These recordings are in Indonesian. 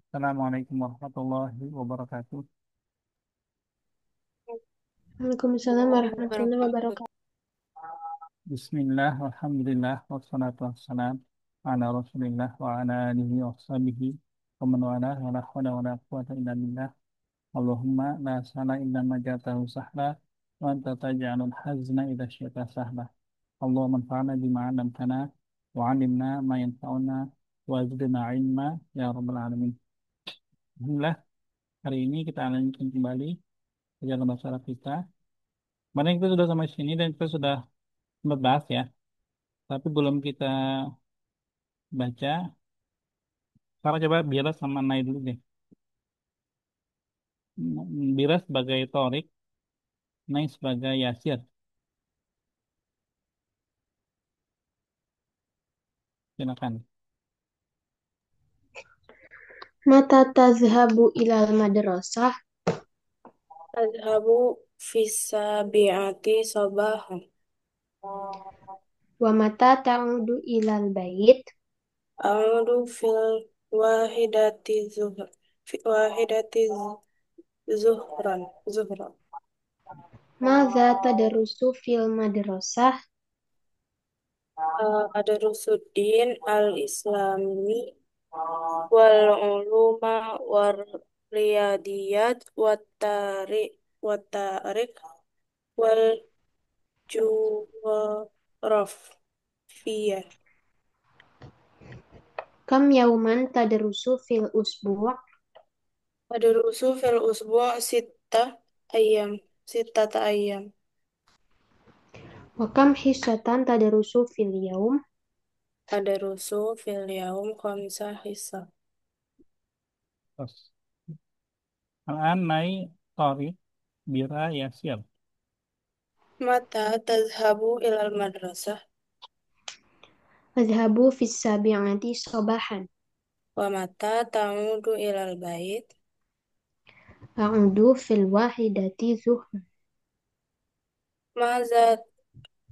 Assalamualaikum warahmatullahi wabarakatuh. Waalaikumsalam warahmatullahi Wabarakatuh. wabarakatuh. Bismillah, alhamdulillah, wassalatu wassalam ala rasulillah wa ala alihi wa sahbihi wa man wala wa la hawla wa la quwata illa billah. Allahumma la sahla illa ma ja'altahu sahla wa anta taj'alul hazna idza syi'ta sahla. Allahumma anfa'na bima 'allamtana wa 'allimna ma yanfa'una wa zidna ilma ya rabbal alamin. Alhamdulillah, hari ini kita lanjutkan kembali perjalanan bahasa Arab kita. Kemarin kita sudah sampai sini dan kita sudah membahas ya. Tapi belum kita baca. Sekarang coba Bira sama Nai dulu deh. Bira sebagai Torik, Nai sebagai Yasir. Silakan. Mata tazhabu ilal madrasah Adhabu fisabiati sabahan. wa mata ta'udu ilal bait A'udu fil wahidati zuhra. Fi wahidati zuhra. maza tadrusu fil madrasah Ada Rusuddin al-Islami wal uluma war riyadiyat wat tarik wal jughrafi. kam yauman tadrusu fil usbu' Ada rusuh fil usbu' ayam. Sittata ayam. wa kam hissatan tadrusu fil yaum Ada rusuh fil yaum khamsa hisab. Terus. Al-an Nai Torik, Bira Yasir. Mata tazhabu ilal madrasah azhabu fis sabi'ati sabahan wa mata ta'udu ilal bait. a'udu fil wahidati zuhra Maza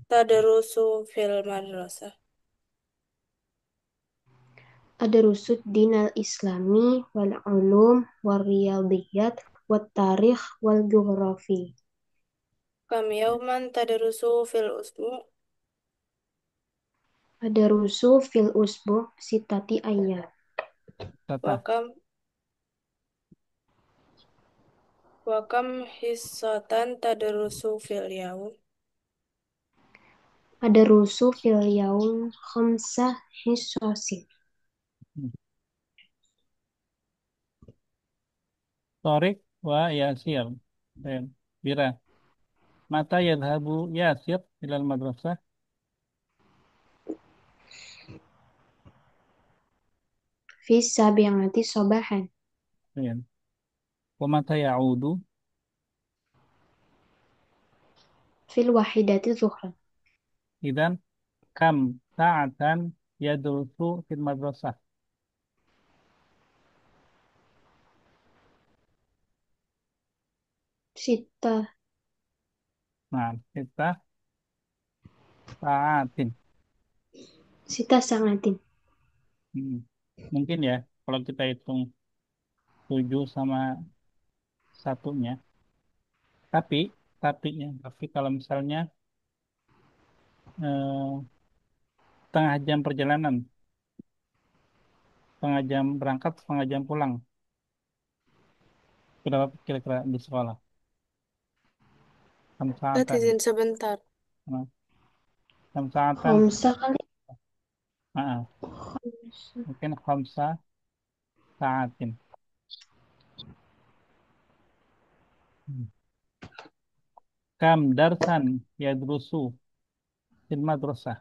tadrusu fil madrasah. adrusud dinal islami wal ulum war riyadiyat wat tarikh wal geografi. Kam yauman tadrusu fil usbu' Ada rusuh fil usbu' sitati ayyam. wa Tata. kam wa kam hissatan tadrusu fil yaum. Ada rusuh fil yaum khamsah hisosin. Torik wa Yasir. Dan Bira. Mata yadhabu Yasir ilal madrasah. Fis sabi'ati sabahan. Dan. Wa mata ya'udu. Fil wahidati zuhran. Idan kam sa'atan yadrusu fil madrasah. Sita. Nah, kita sa'atin. Sita sangatin. Hmm. Mungkin ya, kalau kita hitung 7 sama satunya. Tapi, tapi kalau misalnya eh, setengah jam perjalanan, setengah jam berangkat, setengah jam pulang, berapa kira-kira di sekolah? Enam saatan. Izin sebentar. Nah, 6 saatan, Khamsa kali. Khamsa. mungkin khamsa saatin. Hmm. Kam darsan yadrusu fil madrasah.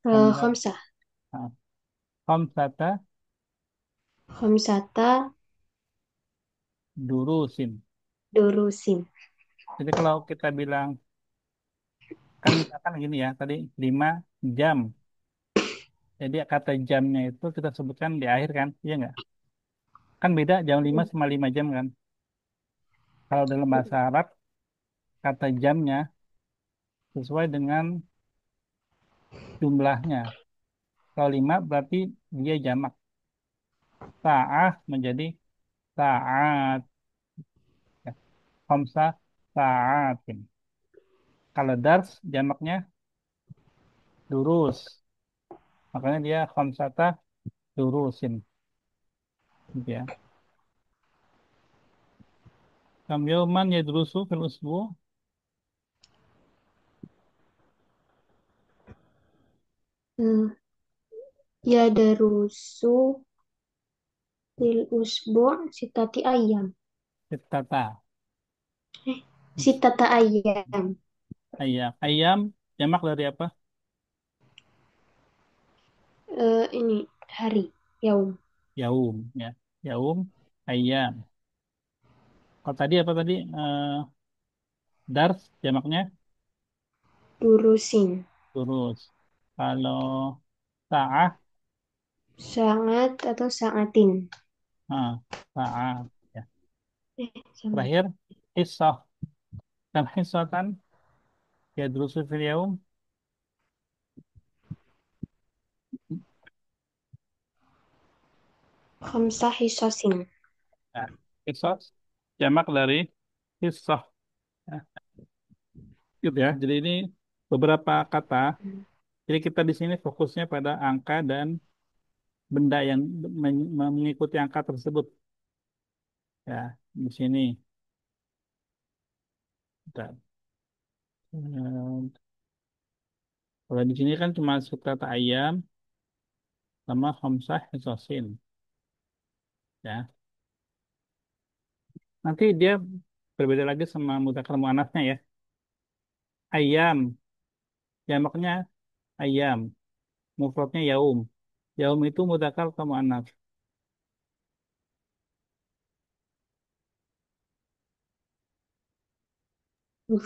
Kam dar, Khamsah. ah, khamsata Khamsata durusin. durusin. Jadi kalau kita bilang, kan misalkan gini ya, tadi 5 jam. Jadi kata jamnya itu kita sebutkan di akhir kan, iya nggak? Kan beda jam 5 sama 5 jam kan. Kalau dalam bahasa Arab, kata jamnya sesuai dengan jumlahnya. Kalau 5 berarti dia jamak. Sa'ah menjadi sa'at. Ya. Khamsah sa'atin. Kalau dars jamaknya durus. Makanya dia khamsata durusin. Gitu ya. Kam yauman yadrusu fil usbu. Hmm, Yadarusu fil usbu' sitati ayam. Sittata. Sitata ayam. Ayam. Ayam jamak dari apa? Ini hari, yaum. Yaum. Ya. Yaum. Ayam. Kalau tadi apa tadi? Dars jamaknya Durusin. durus. Kalau sa'ah, Sangat atau sangatin. sa'at. Ya. Sama. Terakhir, hissah. Dan hissatan yadrusu fil yaum. Khamsah hisasin. Nah, hissah jamak dari hissah. Ya. Gitu ya. Jadi ini beberapa kata. Jadi kita di sini fokusnya pada angka dan benda yang mengikuti angka tersebut. Ya, di sini. Bentar. Kalau di sini kan cuma kata ayam sama khamsah hisasin. Ya. Nanti dia berbeda lagi sama mudzakkar muannats ya. Ayam, jamaknya ayam, mufradnya yaum. Yaum itu mudzakkar atau muannats?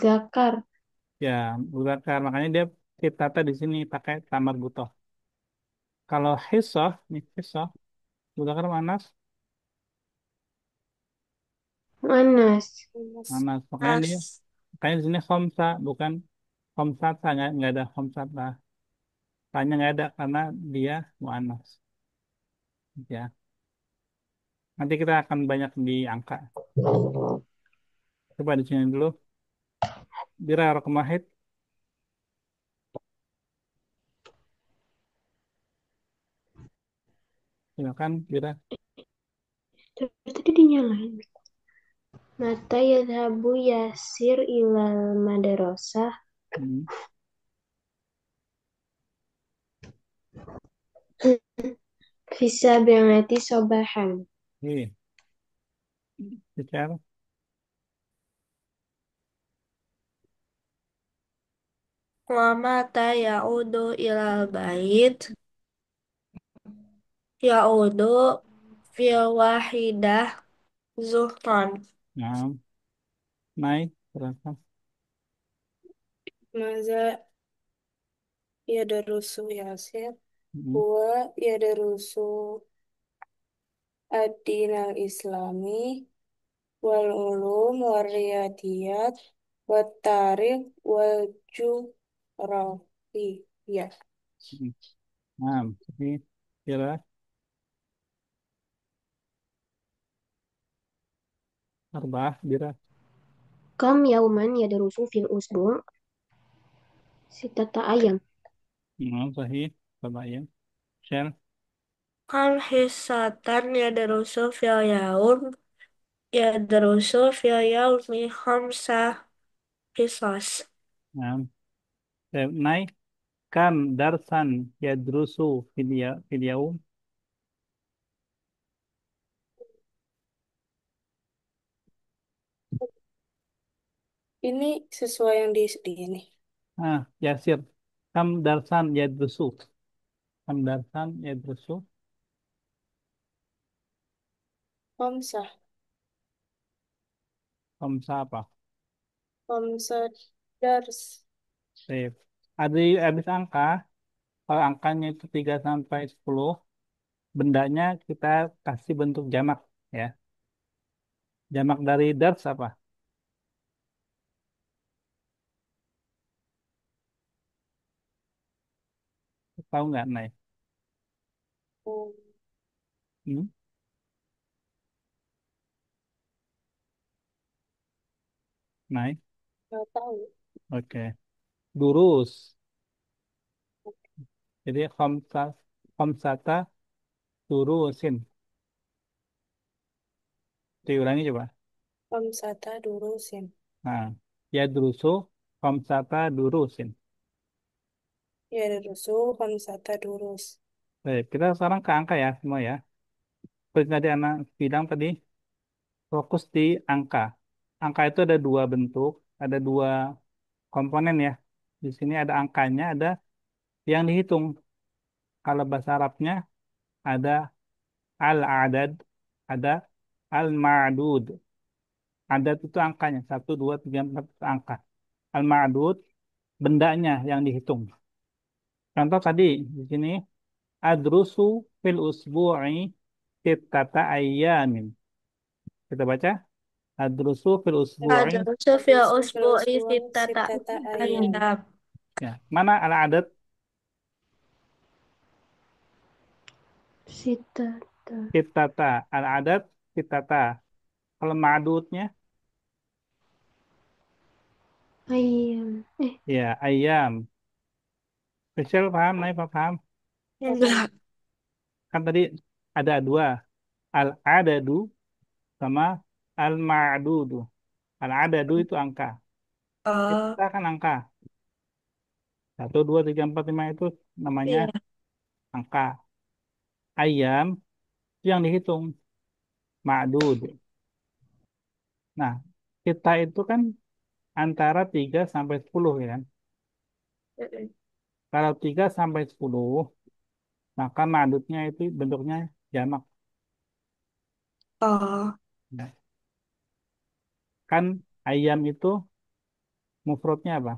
Zakar. Ya, mudzakkar. Makanya dia ditata di sini pakai tamar butoh. Kalau hissah, nih hissah, mudzakkar muannats, Manas. Mas. muannats. As. Makanya di sini khamsa, bukan khamsata, nggak ada khamsata. Tanya nggak ada karena dia muannats. Ya, nanti kita akan banyak di angka. Coba di sini dulu. Bira Rokamahit, silakan Bira. Tadi dinyalain. Mata yadhabu Yasir ilal madrasah. Hmm. Fisa bi'ati sobahan. Iya, bicara. Wa mata ya'udu ilal bait. Ya'udu fil wahidah zuhran. Nah, naik berapa? Maza yadarusu Yasir. Hmm. Wa yadarusu ad-din al-islami wal ulum wal riyadiyat wat tarikh wal jughrafi. Hmm. Nah, ini Bira, Arbah, Bira. Kam yauman yadrusu fil usbu' sitata ayam. Nah, sahih, coba ya. Share. Kam hisatan yadarusu fil yaumi khamsa hisas. Nah, naik kam darsan yadrusu fil yaum. Ini sesuai yang di ini. Yasir. Kam darsan yadrusu. Kam darsan yadrusu. Khamsa. Kamsa apa? Khamsa dars. Save. Habis angka, kalau angkanya itu 3 sampai 10, bendanya kita kasih bentuk jamak ya. Jamak dari dars apa? Tahu nggak, Nay? Hmm, Hmm? Nay? nggak tahu. Oke. Durus. Jadi khamsata durusin. Diulangi coba. Khamsata durusin. Nah, ya durusu khamsata durusin. Ya darusu khamsata durus. Baik, kita sekarang ke angka ya semua ya. Seperti tadi anak bilang tadi, fokus di angka. Angka itu ada dua bentuk, ada dua komponen ya. Di sini ada angkanya, ada yang dihitung. Kalau bahasa Arabnya ada al-adad, ada al-ma'dud. Adad itu angkanya, satu, dua, tiga, empat itu angka. Al-ma'dud, bendanya yang dihitung. Contoh tadi, di sini, adrusu fil usbu'i sittata ayyamin. Kita baca, adrusu fil usbu'i. Adrusu fil Darusu fil usbu'i usbu'i sittata sittata ayyam. ayyam. Ya, mana al-adad? Sittata Sittata. Al-adad, sittata. Kalau ma'dudnya, ayyam. ya, ayam. Spesial paham, naik paham. Paham. Enggak. Kan tadi ada dua, al-adadu sama al-ma'dudu. Al-adadu itu angka. Oh, Kita kan angka. Satu, dua, tiga, empat, lima itu namanya iya. angka. Ayam itu yang dihitung. Ma'dud. Nah, kita itu kan antara 3 sampai 10 ya kan. Mm-mm. Kalau 3 sampai 10, maka ma'dudnya itu bentuknya jamak. Oh, Nah, kan ayam itu mufradnya apa?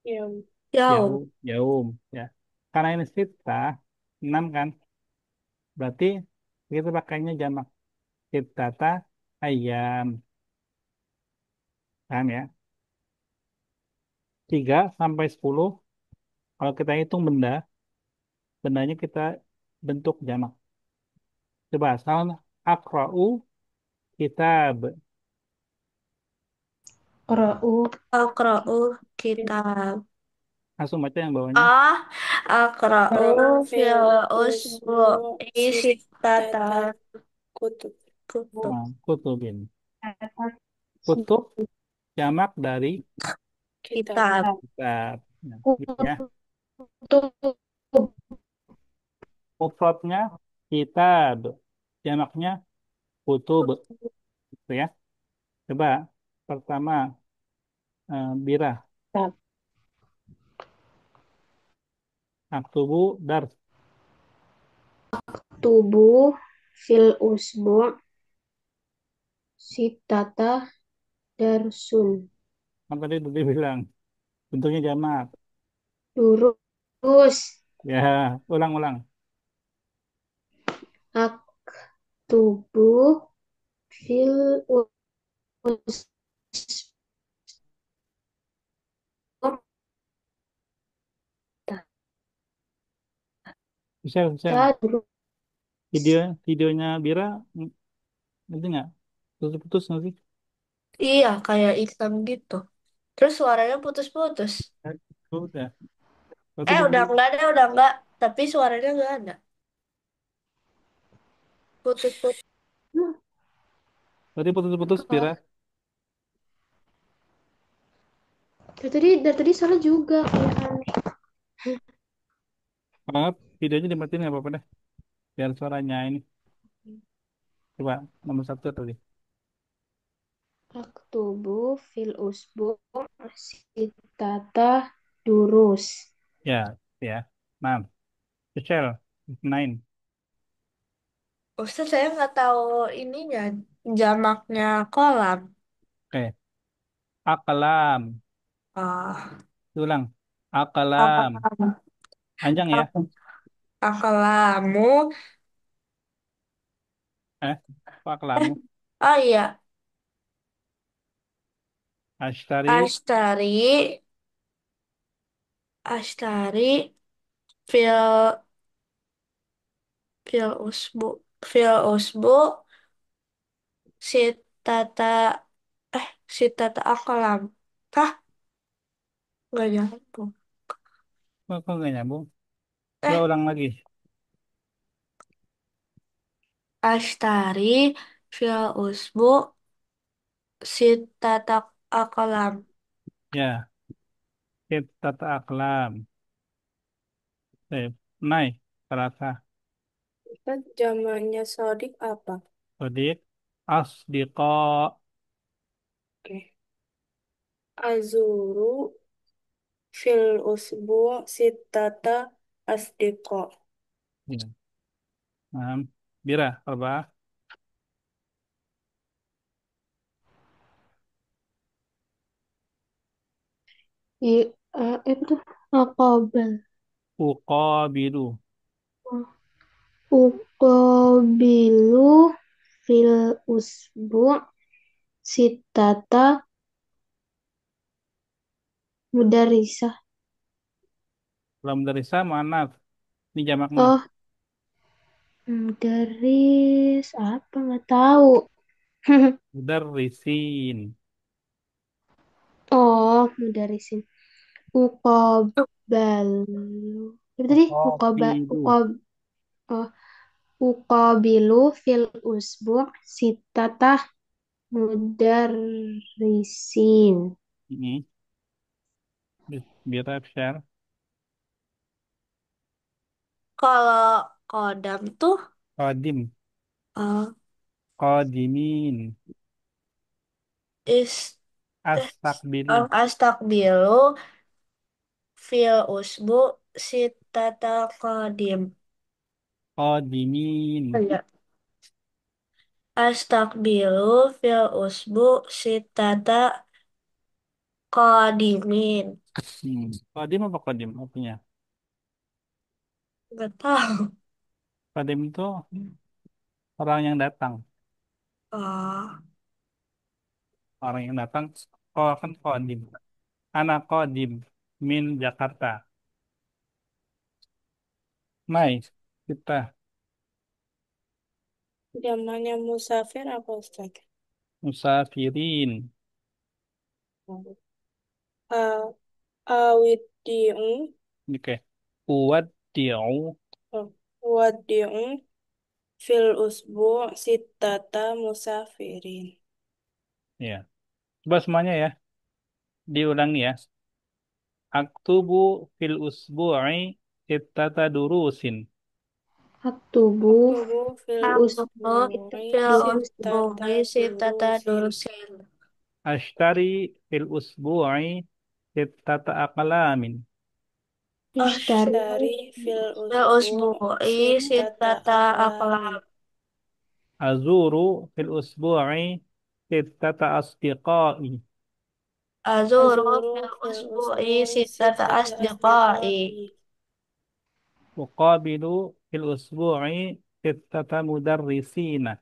Yam. yaum. Yaum. Yaum. Ya. Karena ini sita, 6 kan. Berarti kita pakainya jamak. Sittata ayam. Paham ya? 3 sampai 10, kalau kita hitung benda, bendanya kita bentuk jamak. Coba, salam akra'u kitab. Qra'u. Aqra'u kitab. Langsung baca yang bawahnya. Ah, aqra'u Fil fil usbu'i usbu'i sittata sittata kutub. kutub. Nah, kutubin. Kutub jamak dari Kitab. Kitab. kitab. Nah, gitu ya. Kutub. Mufradnya kitab. Jamaknya kutub. Gitu ya. Coba, pertama, birah. Aktubu dars. Tubuh fil usbu' sittata darsun. Kan tadi udah dibilang. Bentuknya jamak. Durus. Ya, ulang-ulang. Tubuh fil usbu' Bisa, bisa. tadrus. Videonya Bira, nanti nggak? Putus-putus nanti. Iya, kayak hitam gitu. Terus suaranya putus-putus. Udah. Berarti putus, Udah enggak deh, udah enggak. Tapi suaranya enggak ada. Putus-putus. berarti putus-putus Bira. Dari tadi salah juga kayak aneh. Banget. Videonya dimatiin nggak apa-apa deh. Biar suaranya ini. Coba, nomor satu tadi. Aktubu fil usbu' sitata durus. Ya, ya. Nah, Michelle, nine. Ustaz, saya nggak tahu ininya, jamaknya kolam. Oke. Akalam. Ah, Ulang. Akalam. Akalamu. Panjang ya. Akalamu. Kok akalamu? Oh iya, Ashtari. Astari Ashtari fil fil usbu fil usbu sitata sitata akalam. Hah? Nggak nyambung. Kok nggak nyambung? Coba Eh, ulang lagi. Ashtari fil usbu sitata akalam. Ya, tata aklam. Naik, terasa. Kan zamannya sodik apa? Sodik, asdiqa. Oke. Azuru fil usbu sittata asdiqa. Ya. Nah, Bira, apa? Itu Aqabal. Uqabilu. Uqabilu fil usbu' sitata mudarisah. Belum dari sama, muannats. Ini jamaknya. Oh, mudaris apa nggak tahu. Mudarrisin. Oh, mudarisin. Uqabalu. Apa tadi? Uqabilu. Oh, uqabilu fil usbu' sitata mudarisin. Ini. Bira, share. Kalau kodam tuh Qadim. eh, Qadimin. is eh, Astakbilu. astakbilu fil usbu sitata kodim. Qadimin. Oh, iya. Astakbilu fil usbu sitata kodimin. Qadim apa qadim? Artinya. Nggak tahu. Qadim itu orang yang datang. Oh, Orang yang datang. Oh, kan qadim. Anak qadim. Min Jakarta. Nice. Kita Zamannya musafir apa Ustaz? musafirin. A awidiu Oke. Uwaddi'u. wadiu fil usbu sittata musafirin. Ya. Coba semuanya ya. Diulangi ya. Aktubu fil usbu'i sittata durusin. Aktubu Aktubu fil aku usbu'i fil usbu sittata sitata durusin. durusin. Ashtari fil usbu'i sittata aqlamin. ishtari Ashtari fil Fil usbu' usbu sittata sitata aqlamin. aklam. Azuru fil usbu'i sittata asdiqai. Azuru Azuru fil fil usbu usbu'i sitata sittata asdiqai. asdiqai. Uqabilu fil usbu'i sittata mudarrisina.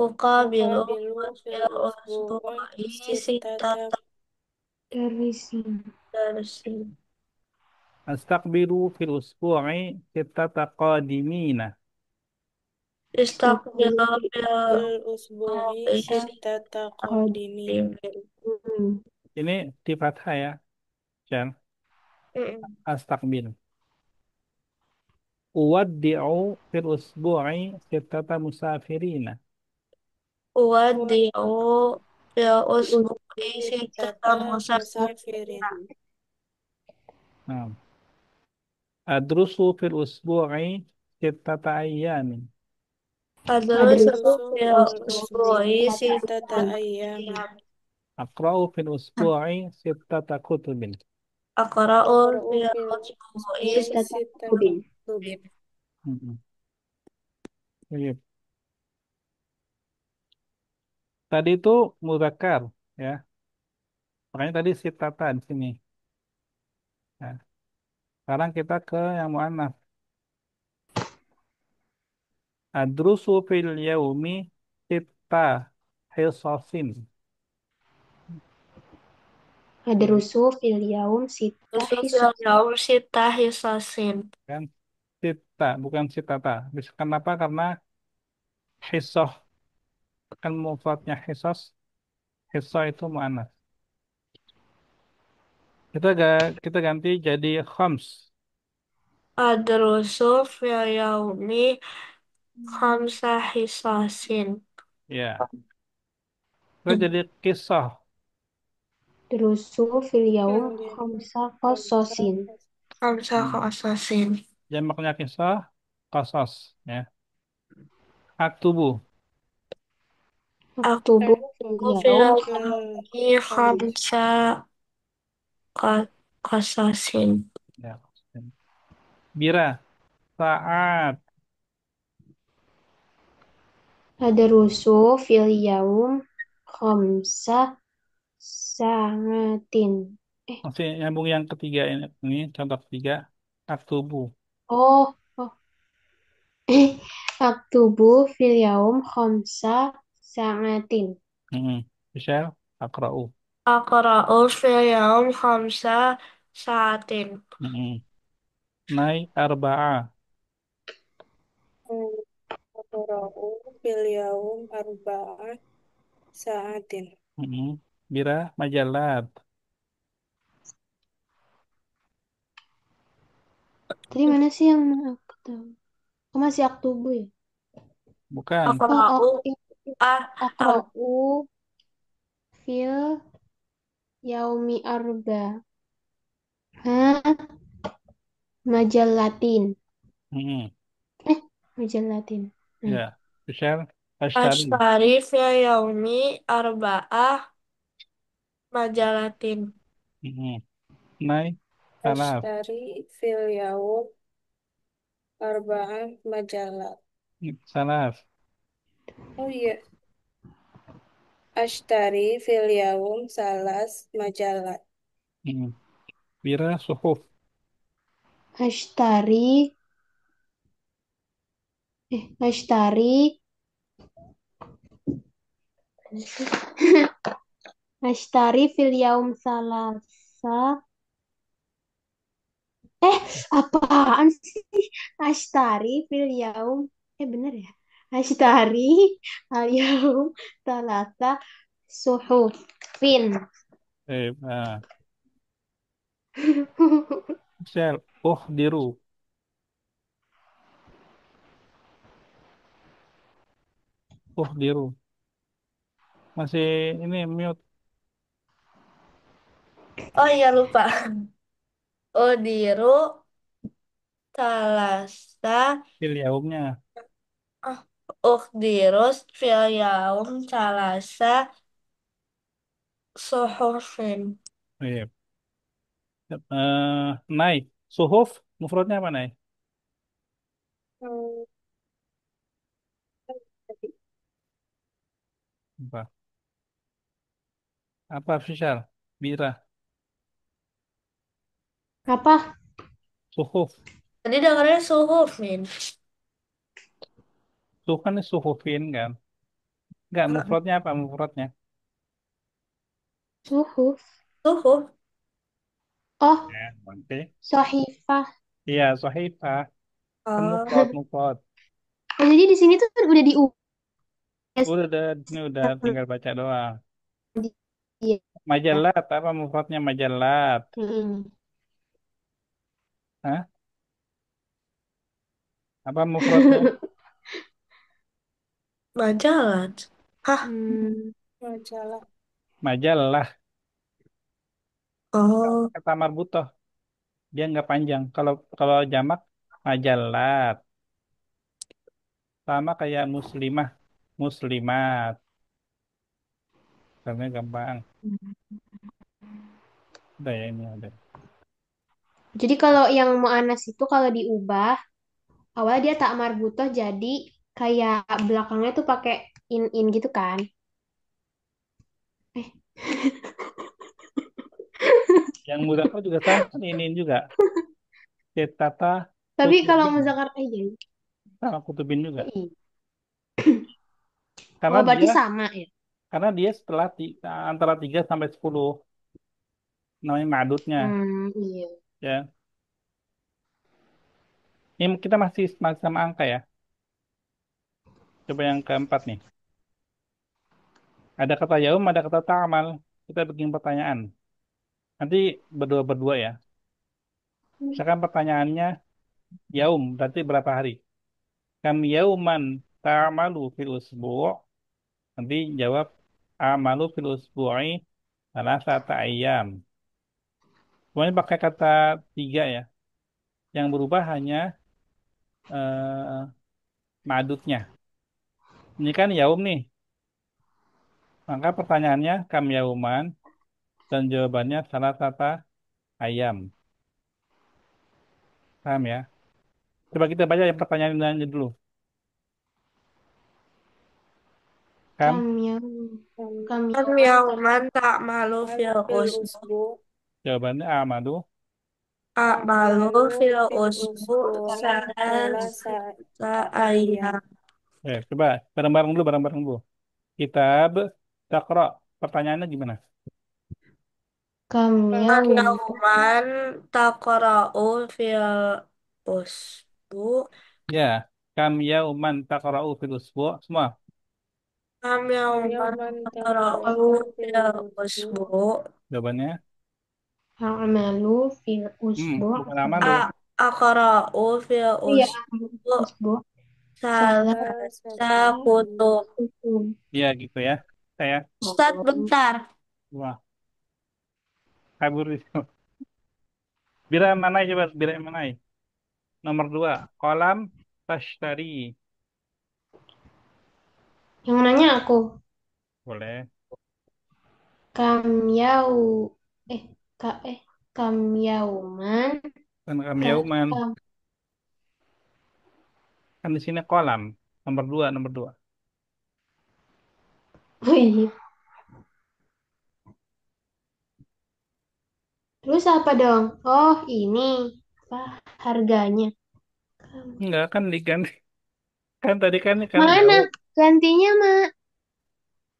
Uqabilu Uqabilu fil fil usbu usbu'i sittata sitata darisin. darsin. Astaqbilu fil usbu'i sittata qadimina. Istakbiru Istaqbilu fil fil usbu'i usbu sittata qadimin. sitata hmm, Ini di fathah ya, Syar. Mm. Astaqbil. Uwaddi'u fil usbu'i sittata musafirina. Wadi'u fil usbu'i sitata Sittata musafirina. musafirin. Nah, adrusu fil usbu'i sittata ayyamin. Adrusu Adrusu Adrusu fil fil usbu'i usbu'i sitata sittata ayyamin. ayyam. Aqra'u fil usbu'i sittata kutubin. Aqra'u Aqra'u fil fil usbu'i usbu'i sitata sittata kutubin. kutubin. Mm-mm. Iya. Tadi itu muzakkar ya. Makanya tadi sittata di sini. Ya. Sekarang kita ke yang muannats. Adrusu fil yaumi sitta hisasin. Adrusu fil yaum sitah Yusuf hisos. yaum sita hisasin. Kan sita, bukan sitata. Bisa kenapa? Karena hisoh kan mufradnya hisos, hisoh itu muannas. Kita ganti jadi khams. Adrusu fil yaumi khamsa hisasin. Ya, terus jadi kisah. Adrusu fil yaum Kemudian khamsa Hamzah qasasin. Khamsa Hmm. hisasin. Jamaknya kisah, qasas. Ya. Aktubu. Aktubu fil Aku fil yaum yaumi Ham- khamsa qasasin. Ya. Bira. Saat. adrusu fil yaum khamsa sa'atin. Eh, Masih nyambung yang ketiga ini contoh ketiga. Aktubu. oh, oh. Aktubu fil yaum khamsa sa'atin. Michelle, akra'u. Aqra'u fil yaum khamsa saatin. Mm-mm. Nai arba'ah. Aqra'u fil yaum arba'ah sa'atin. Bira majalat. Tadi mana sih yang aku tahu? Oh, masih aktubu ya? Bukan. Oh, Aqra'u ah ar akra'u fil yaumi arba. Hah? Majallatin. Mm-mm. Eh, majallatin. Nah, Ya. Michelle, ashtari. ashtari fil yaumi arba'ah majalatin. Mm-mm. Nai salaf. Ashtari fil yaum arba'ah majalah. Salaf. Oh iya, Ashtari fil yaum salas majalah. Mm-mm. Bira suhuf. ashtari, ashtari, ashtari fil yaum salasa. Eh, apaan sih? Ashtari fil yaum. Bener ya? Ashtari al yaum salasa suhufin. Nah. Michelle, diru. Diru. Masih ini mute. Oh iya lupa. Udiru talasa Fil yaumnya. ah Ukhdirus fil yaum talasa suhufin. Iya. Nai. Suhuf. Mufradnya apa, Nai? Hmm, Apa? Apa, Michelle? Bira. Apa? Suhuf. Tadi dengarnya suhufin. Suhuf kan suhufin kan? Enggak, mufradnya apa mufradnya? Suhuf. Suhuf. Oh, Ya, oke. sohifah. Iya, sahifah. Kan Oh, mufrad. Oh, jadi di sini tuh udah diubah Ini udah tinggal baca doang. dia. Majalat, apa mufradnya majalat? Mm-mm. Hah? Apa mufradnya? majalah. Hah? Hmm, majalah. Majalah. Oh, Kata marbutoh. Dia nggak panjang. Kalau kalau jamak majalat. Sama kayak muslimah. Muslimat. Karena gampang. Udah ya ini ada. jadi kalau yang mu'anas itu kalau diubah, awalnya dia tak marbutoh jadi kayak belakangnya tuh pakai in gitu kan. Eh, Yang mudzakkar juga sama kan ini juga. Cetata tapi kalau kutubin. misalkan iya. Sama kutubin Oh, juga. iya. Karena Oh, berarti dia sama ya. karena dia setelah antara 3 sampai 10. namanya ma'dudnya Iya. ya. Ini kita masih sama angka ya. Coba yang keempat nih. Ada kata yaum, ada kata ta'amal. Kita bikin pertanyaan. Nanti berdua-berdua ya. Misalkan pertanyaannya yaum, berarti berapa hari? Kam yauman ta'amalu fil usbu'. Nanti jawab amalu fil usbu'i salah satu ayam. Semuanya pakai kata tiga ya. Yang berubah hanya madutnya. Ini kan yaum nih. Maka pertanyaannya kam yauman dan jawabannya salah satu ayam. Paham ya? Coba kita baca yang pertanyaannya dulu. Kam Kam yaum. Kam Kam Kam yauman yauman ta'malu malu fil fil usbu. usbu. jawabannya amalu. A'malu Amalu fil fil usbu usbu. Salah salasata ayam. ayyam. Coba bareng-bareng dulu. Kitab Takra. Pertanyaannya gimana? kam Kam yaum. yauman taqra'u fil usbu. Ya, kam yauman takra'u fil usbu'. Semua. Kam Kam yauman yauman taqra'u taqra'u fil fil usbu. usbu. Jawabannya, Amalu fil usbu' bukan amalu. Aqra'u fil iya usbu. usbu' salah Salah Sakutub. kutub. Iya gitu ya. Saya, Ustaz, bentar. wah, kabur itu. Bira mana coba, bira mana? Nomor dua, kolam tashtari. Yang nanya aku. Boleh. Kam yau eh ka eh kam yauman Kan kam ka yauman. kam Kan di sini kolam. Nomor dua. oh iya. Terus apa dong? Oh, ini apa harganya? Kam- Enggak, kan diganti. Kan tadi kan Mana? yaum. Gantinya, Mak.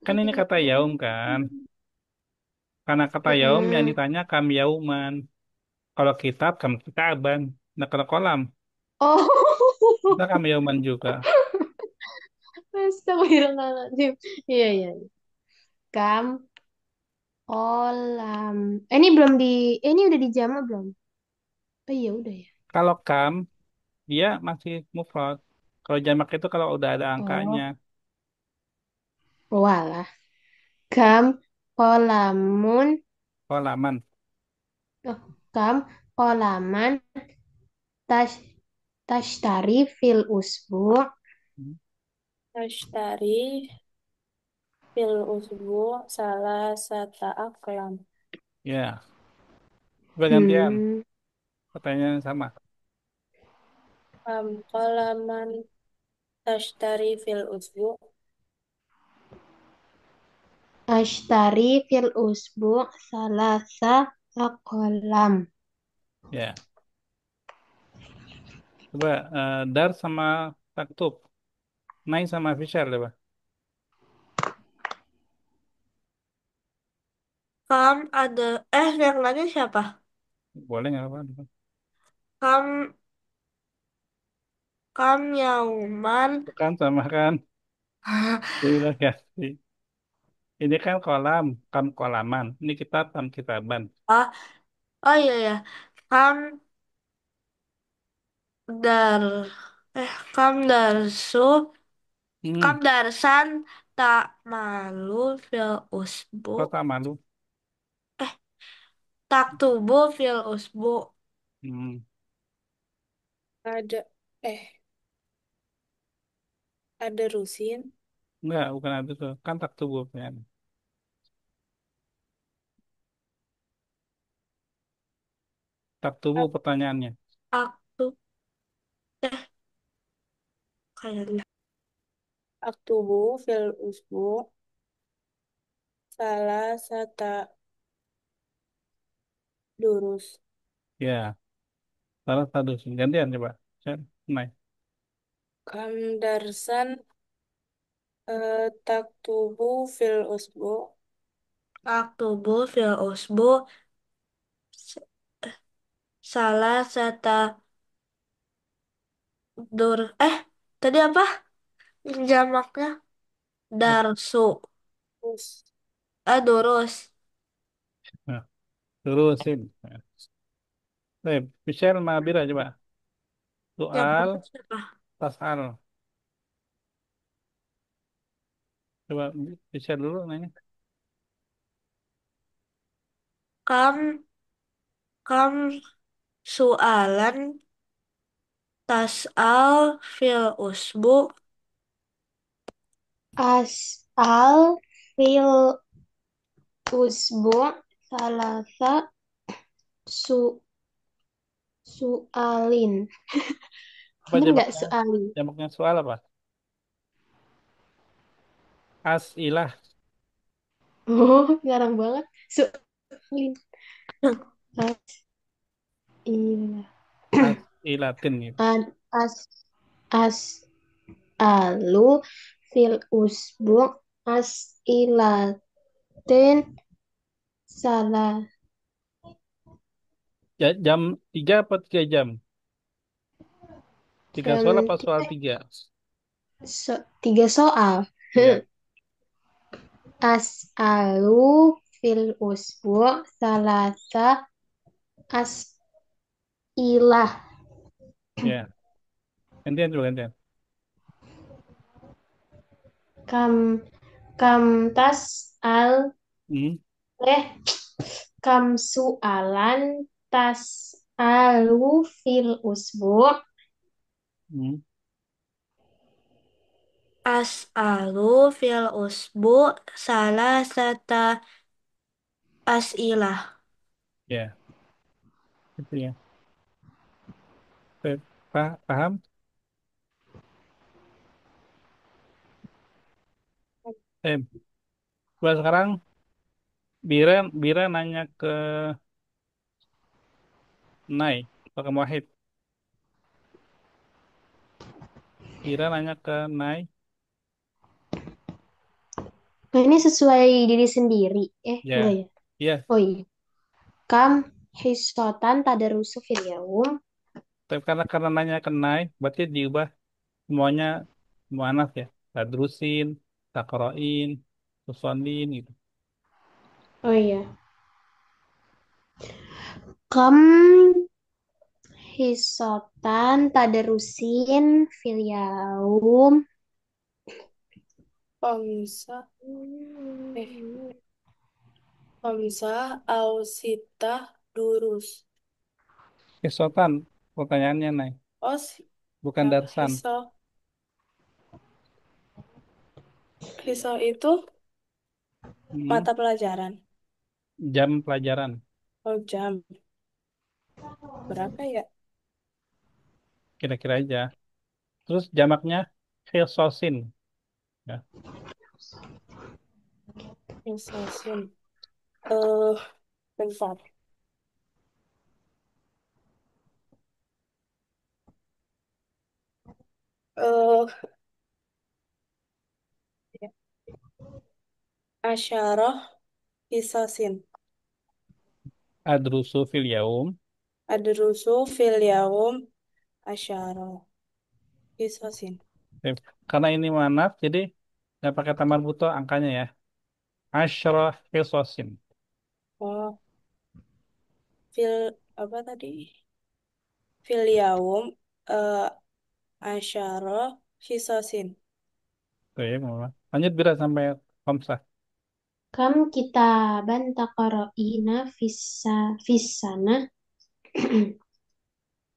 Kan ini kata yaum kan. Karena kata yaum yang Mm-mm. ditanya kam yauman. Kalau kitab, kam kitaban. Nah, kalau kolam, Oh, kita kam yauman juga. astagfirullahaladzim. Iya, iya. Kam kolam. Ini belum ini udah dijama belum? Oh iya, udah ya. Kalau kam, dia masih mufrad. Kalau jamak itu kalau udah ada angkanya. Oh, walah. Kam kolamun. Kolaman. Oh, kam kolaman tas tashtari fil usbu. Ashtari fil usbu salah sata aklam. Ya, coba gantian. Hmm. Pertanyaan yang sama. Kam kolaman tashtari fil usbu. Ashtari fil usbu salasa akolam. Ya, coba Dar sama Taktub. Naik sama Fisher coba. Kam ada yang nanya siapa? Boleh nggak apa-apa. Kam kam yauman. Bukan sama kan. Dia bilang ganti. Ini kan kolam, kam kolaman. Ini kitab, kam kitaban. Oh, oh iya ya. Kam dar kam darsu kam Hmm, darsan tak malu fil usbu. kota malu. Tak tubuh fil usbu. Hmm. Ada eh ada Rusin. Enggak, bukan itu tuh. Kan tak tubuh kan. Tak tubuh Ak- pertanyaannya. Aktu kayaknya. Aktubu fil usbu salah sata durus. Ya, salah satu. Gantian coba. Saya naik. Kam darsan taktubu fil usbu. Tak tubuh fil usbu salah sata dur tadi apa jamaknya darsu Terus, durus. Nah, terusin. Nah, Michelle Mabira coba. Yang Soal kedua siapa? tasal. Coba Michelle dulu nanya. Kam kam soalan tas'al fil usbu As'al fil usbu' salasa su su'alin. Apa Bener nggak jamaknya? su'alin? Jamaknya soal apa? Asilah. Oh, garang banget. Su'alin. As'ilah. Asilatin gitu. Ad, as, as'alu fil usbu' as'ilatin salah Jam 3 apa 3 jam? Tiga soal jam apa soal 3? tiga soal. Ya, As'alu fil usbu' salasa as'ilah. ya. Gantian coba gantian. Kam kam tas al Hmm, eh kam su'alan tas alu fil usbu' hmm, as'alu fil usbu salah sata as'ilah. ya, itu ya. Paham? Eh, coba sekarang Bira Bira nanya ke Nai, pakai Wahid. Bira nanya ke Nai, Nah, ini sesuai diri sendiri. Enggak ya, ya? iya. Oh iya. Kam hisotan tadarusu fil yaum. Tapi karena nanya ke Nai, berarti diubah semuanya muanaf ya. Tadrusin, takroin, tusondin gitu. Oh iya. Kam hisotan tadarusin fil yaum. Komsa, eh, Komsa, Ausita, Durus. Kesotan, pertanyaannya Nai, Oh, bukan Darsan. Hiso. Hiso itu Hmm, mata pelajaran. jam pelajaran, Oh, jam. Berapa ya? kira-kira aja. Terus jamaknya Hilsosin. Ya. Hisosin. Eh, bentar. Eh, Asyarah, Hisosin. Adrusu fil yaum. Adrusu fil yaum, asyarah. Hisosin. Eh, Karena ini manaf, jadi nggak pakai tamar buto angkanya ya. Asyra Hilsosin. Oh, apa tadi? Fil yaum, eh, asyarah, Hisosin. Tuh ya, Mama. Lanjut Bira sampai Komsah. Kam kitaban taqra'ina fissana.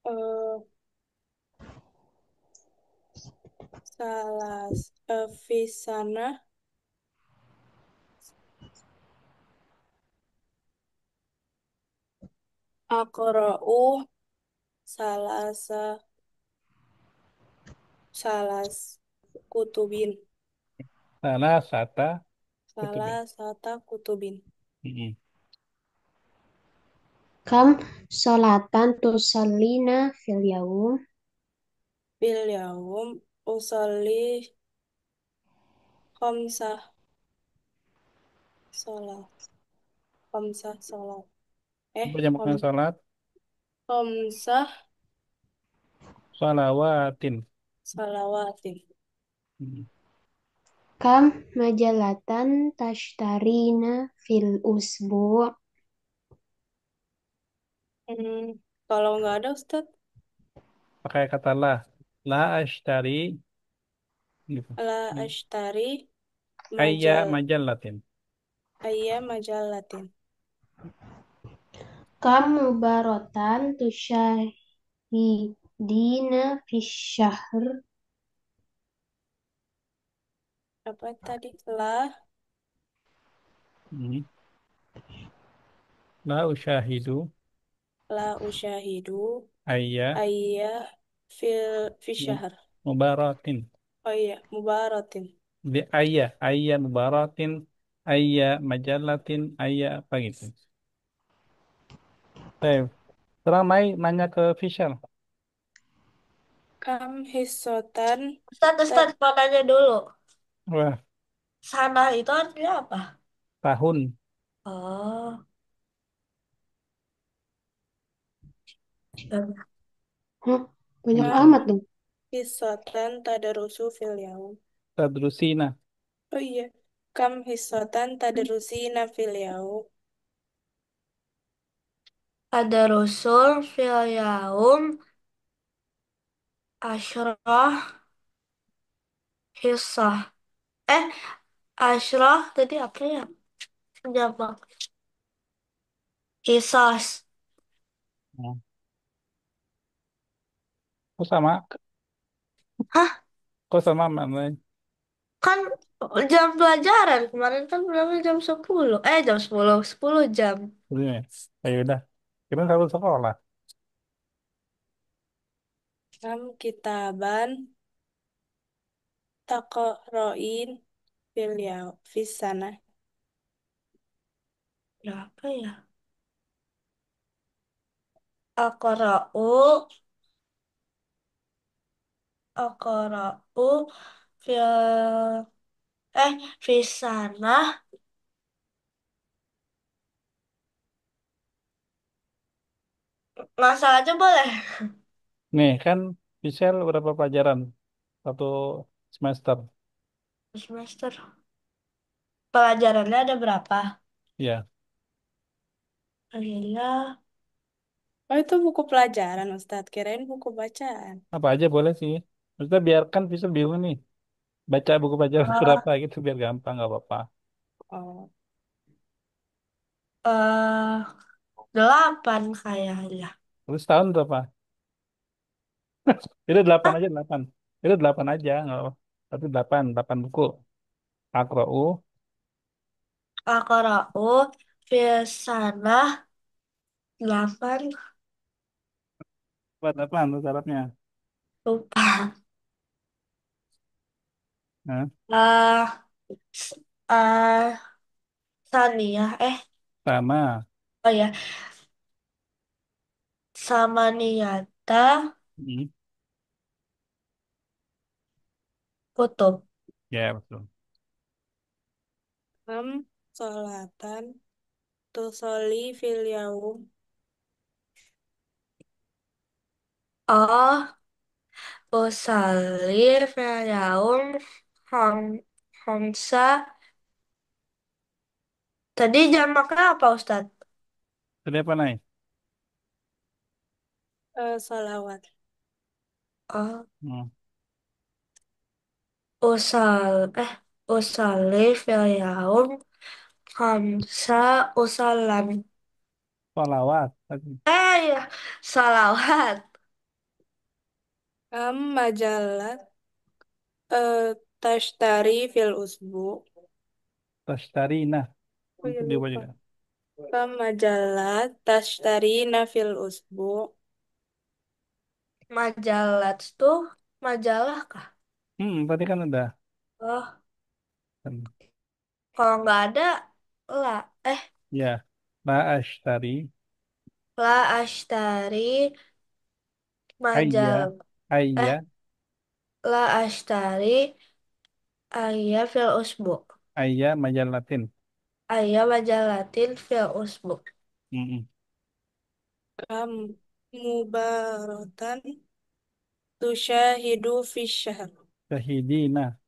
Eh, salah, Fisana, Akorau, salasa, salas, kutubin. Salah sata kutubin. Salah sata kutubin. Mm-mm. Kam solatan tusallina fil yaum. Bil yaum, usolli, khamsah, sholat. Khamsah, sholat. Apa Khom, jamaknya salat? Khamsah Salawatin. salawatin. Hmm. Kam majalatan tashtarina fil usbu'. Hmm, kalau nggak ada Ustadz, Pakai kata la. La ashtari gitu. la ashtari Ayya majal majallatin. ayam majalatin. Kam mubarotan tusyahidina fisyahr. Apa tadi? La Hmm. La usyahidu la usyahidu ayya ayah fil mu- syahr. mubaratin. Oh iya, mubaratin. Di ayya, ayya mubaratin, ayya majallatin, ayya apa gitu. Baik. Sekarang Mai nanya ke Fisher. Kam hisotan Ustadz, tak Ustadz, mau tanya dulu. Wah, Sana itu artinya apa? tahun. Oh, ya. Hah, banyak kam amat dong. hisotan tadarusu fil yaum. Tadrusina. Oh iya, kam hisotan tadarusina fil yaum. Ada Rasul fil yaum asyrah hisah. Eh, asyrah tadi apa ya? Jamak. Hisas. Hmm. Kok sama? Hah? Kok sama maknanya? Kan jam pelajaran. Kemarin kan bilangnya jam 10. Jam 10. 10 jam. Sebenarnya. Ayo udah. Kita satu sekolah. Kam kitaban taqra'in fil yaum fis sana. Berapa ya? Aqra'u. Aqra'u fil... Fisana. Ngasal aja boleh. Nih kan Fisher berapa pelajaran? Satu semester. Semester. Pelajarannya ada berapa? Ya. Iya. Oh itu buku pelajaran Ustadz, kirain buku bacaan. Apa aja boleh sih. Maksudnya biarkan Fisher bingung nih. Baca buku pelajaran Oh, berapa gitu biar gampang nggak apa-apa. Oh, eh 8 kayaknya. Terus tahun berapa? Itu delapan Ah, aja delapan. Itu delapan aja nggak apa. Tapi delapan, delapan buku. Akra'u, Aqra'u Fisana 8. buat delapan tuh syaratnya. Lupa. Nah, Eh, s- eh, Saniyah. sama. Oh ya. Sama niyata Hmm. kutub. Ya betul. kam solatan tusoli fil yaum. Oh, usalir yaum ham, hamsa. Tadi jamaknya apa, Ustadz? Tadi apa naik? Salawat. Oh, Hmm. usal, usalli fil yaum hamsa usalan. Sholawat. Tadi. Ya, salawat. Kam majalah tashtari fil usbu. Tashtarina. Oh ya Itu dia lupa. juga. Kam majalah tashtari fil usbu. Majalah tuh majalah kah? Tadi kan udah. Oh, Hmm. kalau nggak ada, lah. Ya. La ashtari. La ashtari Ayya. majal. Eh, Ayya. la ashtari ayya fil usbu. Ayya majallatin. Ayya majalatin fil usbu. Mm-mm. Kam mubaratan tusyahidu fi syahr. Syahidina.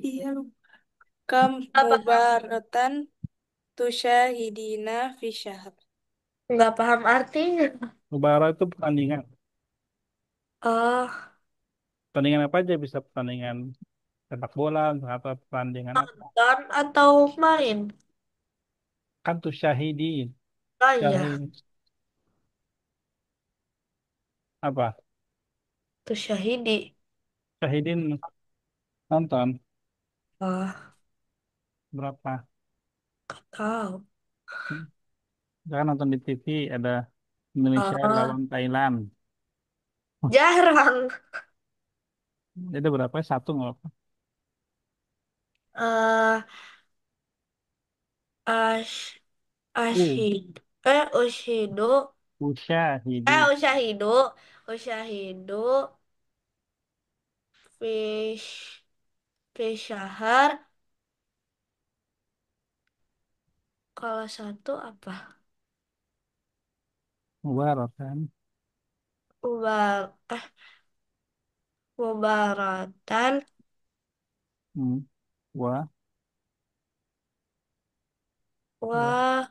Iya. Kam Apa? mubaratan tusyahidina fi syahr. Nggak paham artinya. Mubarak itu pertandingan. Oh, Pertandingan apa aja bisa pertandingan sepak bola atau pertandingan apa? nonton atau main? Kan tuh syahidin. Oh iya, Syahid apa? tuh syahidi. Syahidin nonton Oh, berapa? tahu. Hmm. Jangan nonton di TV ada Indonesia Oh, lawan Thailand. jarang. Itu berapa? Satu nggak apa? Eh, ash, U. ashid. Ushidu. Usyahidu. Usyahidu. Usyahidu. Fish. Fisyahar. Kalau satu apa? Mubarak kan? Ubar. Mubaratan. Hmm. Wah, wah. Wah.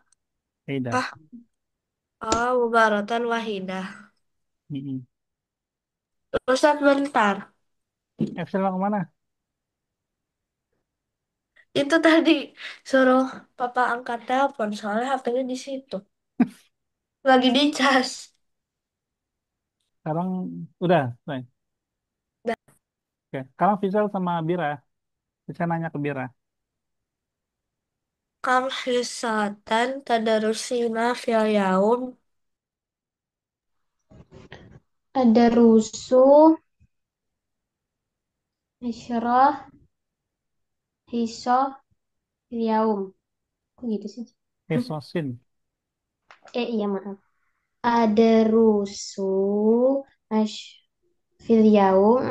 Beda. Ah, oh, mubaratan wahidah. Mm-mm. Ustaz bentar. Excel mau kemana? Itu tadi suruh papa angkat telepon soalnya HP-nya di situ. Lagi dicas. Sekarang udah, Say. Oke. Sekarang Visual sama Bira. Bisa nanya ke Bira. Kam hisatan tadarusina fil yaum. Ada rusuh, Asyrah, Hisoh, Yaum. Kok gitu sih? Hesosin. Iya maaf. Ada rusuh, fil yaum,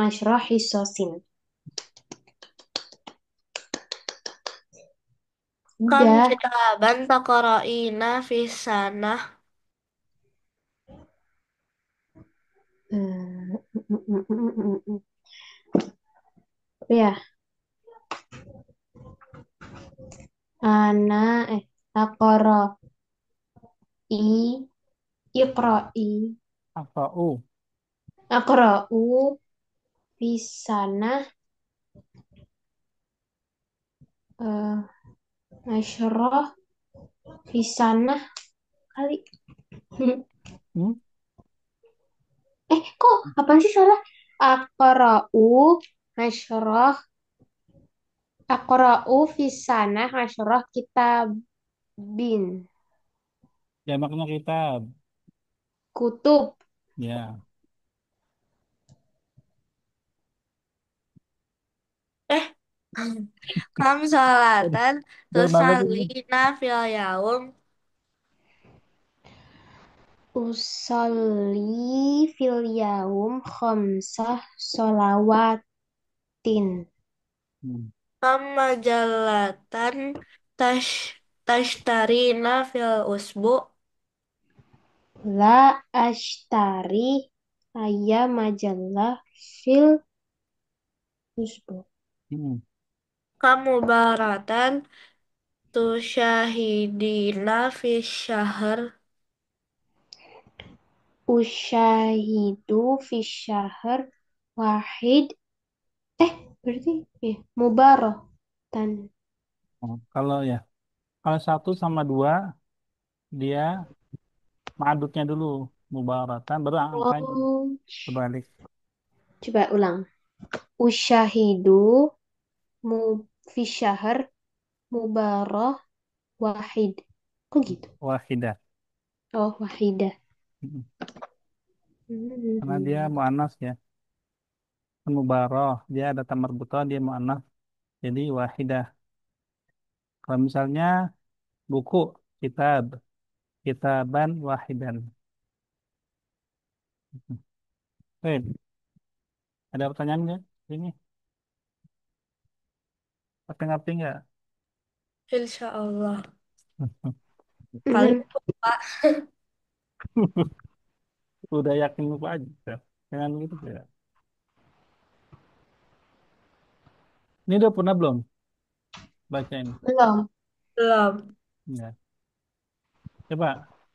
Asyrah, Hisosin. Kam Udah. kitaban taqra'ina fi sanah. Ya, ana akoro i iqra'i Apa U? aqra'u fisana eh Asyrah fisana kali. Hmm? Kok apa sih salah? Aqra'u Asyrah Aqra'u fisana Asyrah kitabin Jamaknya kita. kutub. Ya. Eh, kam salatan Biar bagus ini. tusallina fil yaum. Usolli fil yaum khamsah solawatin. Hmm. Kam majalatan tash tashtarina fil usbu. La ashtari aya majalah fil usbu. Hmm. Kamu baratan tusyahidina fi syahr. Usyahidu fi syahr wahid. Berarti mubarak tan. Oh, kalau ya, kalau satu sama dua, dia madutnya dulu. Mubaratan, baru angkanya. Oh, Kebalik. coba ulang. Usyahidu mu fi syahr mubarak wahid. Kok gitu? Wahidah. Oh, wahidah. Hmm. Karena dia Hmm. mu'annas ya. Mubaroh, dia ada tamar buto, dia mu'annas. Jadi wahidah. Kalau misalnya buku, kitab, kitaban wahidan. Baik, ada pertanyaan nggak? Ini, ngerti nggak? Insya Allah. Paling Mhm. lupa. Udah yakin lupa aja. Jangan gitu ya. Ini udah pernah belum baca ini? Belum. Belum. Ya. Coba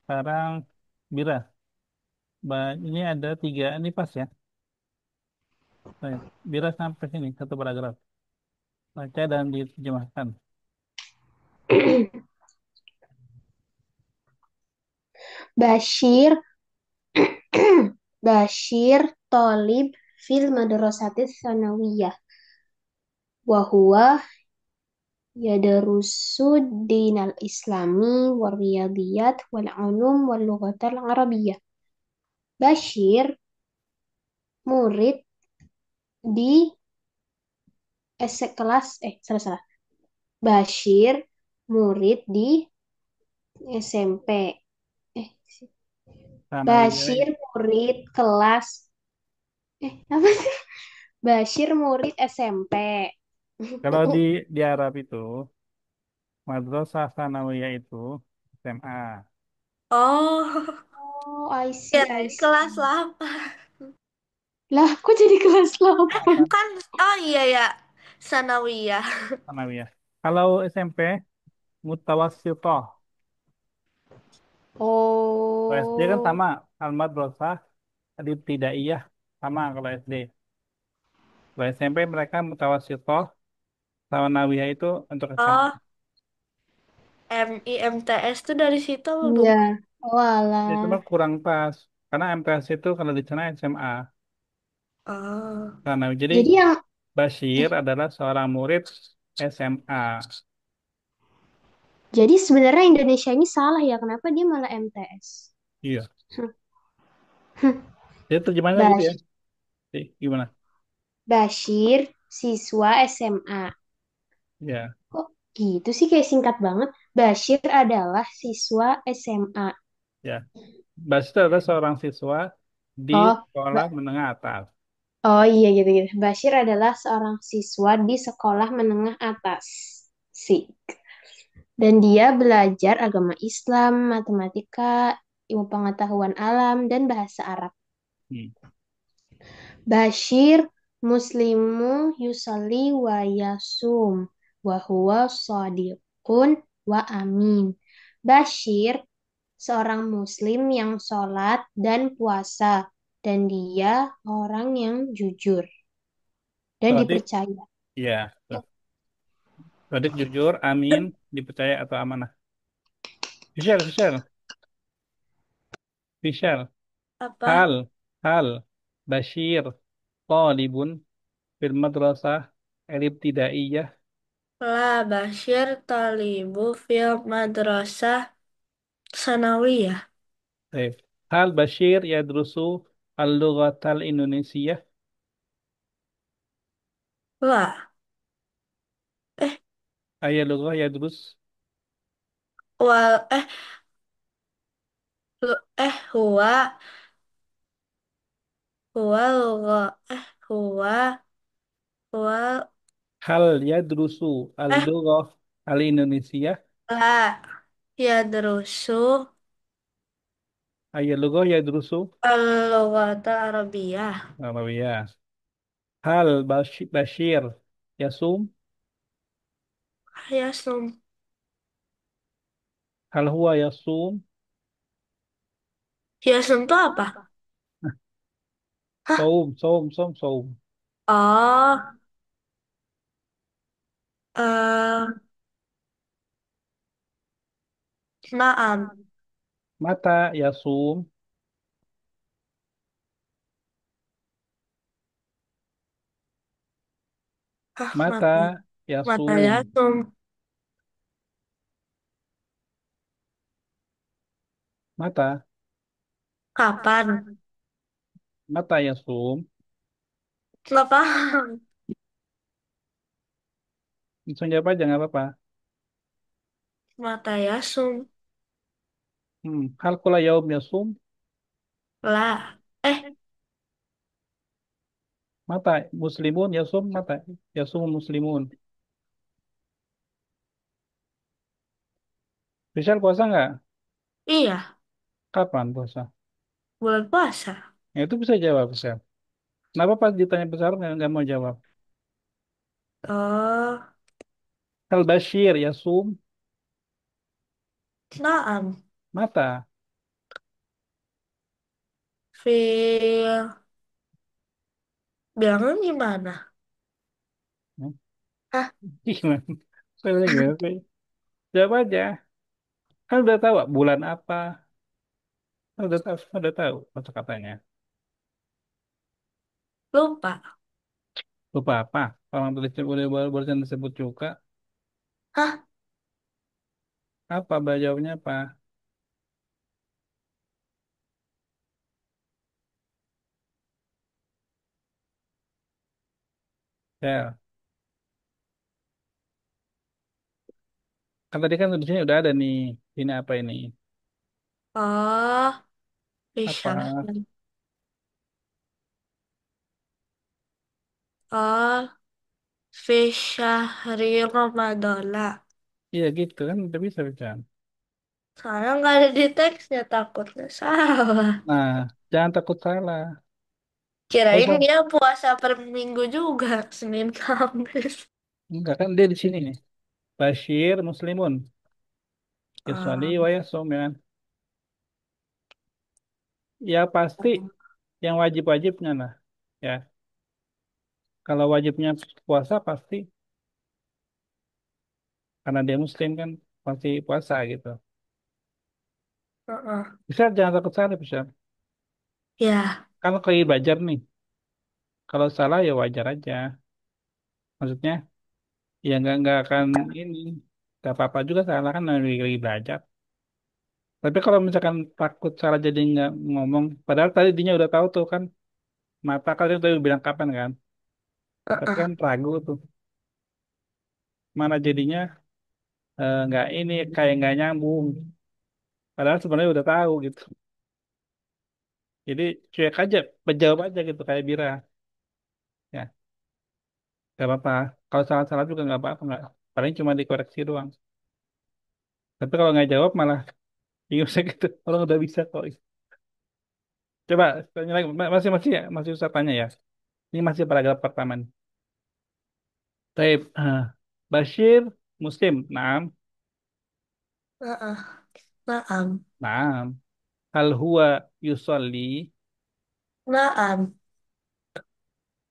sekarang Bira. Ini ada tiga, ini pas ya. Baik. Bira sampai sini satu paragraf. Baca dan diterjemahkan. Bashir Bashir Tolib fil madrasatis sanawiyah wa huwa yadarusu dinal islami wal riyadiyat wal ulum wal lughatal arabiyyah. Bashir murid di kelas salah salah. Bashir murid di SMP. Eh, Sanawiyah Bashir murid kelas apa sih? Bashir murid SMP. kalau di Arab itu madrasah sanawiyah itu SMA. Oh, Oh, I see, I kirain kelas see. 8. Lah, kok jadi kelas 8? Kan Kan, oh iya ya, Sanawiyah. sanawiyah. Kalau SMP mutawassithah. Kalau SD kan Oh, sama, al-madrasah al-ibtidaiyah sama kalau SD. Kalau SMP mereka mutawassithah, sanawiyah itu untuk SMA. Oh, MIMTS tuh dari situ apa iya. bukan? Oh, Itu alah. mah kurang pas. Karena MTS itu kalau di sana SMA. Oh, Karena jadi Jadi yang Bashir eh adalah seorang murid SMA. jadi sebenarnya Indonesia ini salah ya. Kenapa dia malah MTS? Iya. Hmm. Hmm. Jadi terjemahnya gitu ya. Bash- Gimana? Bashir, siswa SMA. Ya, Kok gitu sih kayak singkat banget. Bashir adalah siswa SMA. ya. Bashir adalah seorang siswa di Oh, sekolah Ba- menengah atas. oh iya gitu-gitu. Bashir adalah seorang siswa di sekolah menengah atas. Sih. Dan dia belajar agama Islam, matematika, ilmu pengetahuan alam, dan bahasa Arab. Hmm. Bashir muslimu yusalli wa yasum wa huwa shadiqun wa amin. Bashir seorang muslim yang sholat dan puasa dan dia orang yang jujur dan Sodik, dipercaya. ya. Sodik jujur, amin, dipercaya atau amanah. Fishel, Fishel, Fishel. apa? Hal, hal. Bashir, talibun fil madrasah al-ibtidaiyah. La Bashir Talibu fil Madrasah Sanawiyah. Baik. Hal Bashir yadrusu al-lughatal Indonesia. La, eh, Ayat lughah yadrus. wal, huwa, huwa, lugha, huwa, Hal yadrusu eh, al-lughah al-Indonesia. la, yadrusu Ayat lughah yadrusu. al-lughata Arabiyah. Oh, ya. Hal Bashir yasum. Yasum, Hal huwa yasum. Yasum itu apa? Hah? Saum, saum, saum, saum. Oh, eh, naam, Mata yasum. mata, Mata mata yasum. Yasum. Mata. Kapan? Mata yasum. Nggak paham. Langsung jawab aja nggak apa-apa. Mata Yasum. Hal kula yaum yasum. Lah. Mata muslimun yasum. Mata yasum muslimun. Misal puasa nggak? Iya. Kapan puasa? Bulan puasa. Ya, itu bisa jawab, Sel. Kenapa pas ditanya besar nggak mau jawab? Oh, Al Bashir, Yasum, naam. mata. Fil. Bilangnya gimana? Hmm? Hah? Gimana? Soalnya gimana sih? Jawab aja. Kan udah tahu bulan apa. Kan udah tahu kata katanya. Lupa. Lupa apa? Orang tulis udah barusan disebut juga. Hah? Apa jawabnya apa? Ya, kan tadi kan di sini udah ada nih. Ini apa ini? Oh, Apa? bisa. Oh, fi syahri Ramadana. Iya gitu kan udah bisa bisa. Soalnya nggak ada di teksnya, takutnya salah. Nah, jangan takut salah. Kalau Kirain salah, dia puasa per minggu juga, Senin Kamis. enggak kan dia di sini nih. Bashir Muslimun. Ah, Yuswali wa yasum ya kan. Ya pasti yang wajib-wajibnya lah. Ya, kalau wajibnya puasa pasti karena dia Muslim kan pasti puasa gitu. ah. Bisa jangan takut salah bisa. Ya, Kalau kayak belajar nih, kalau salah ya wajar aja. Maksudnya ya nggak akan ini nggak apa-apa juga salah kan lagi belajar. Tapi kalau misalkan takut salah jadi nggak ngomong, padahal tadi dinya udah tahu tuh kan mata kalian udah bilang kapan kan. Tapi kan ah. ragu tuh mana jadinya nggak ini kayak nggak nyambung. Padahal sebenarnya udah tahu gitu. Jadi cuek aja, menjawab aja gitu kayak Bira. Ya, nggak apa-apa. Kalau salah-salah juga nggak apa-apa nggak. Paling cuma dikoreksi doang. Tapi kalau nggak jawab malah bingung saya gitu. Orang udah bisa kok. Coba tanya lagi. Masih masih ya, masih usah tanya ya. Ini masih paragraf pertama nih. Taib. Bashir Muslim. Naam. Naam, Naam. Hal huwa yusolli. naam.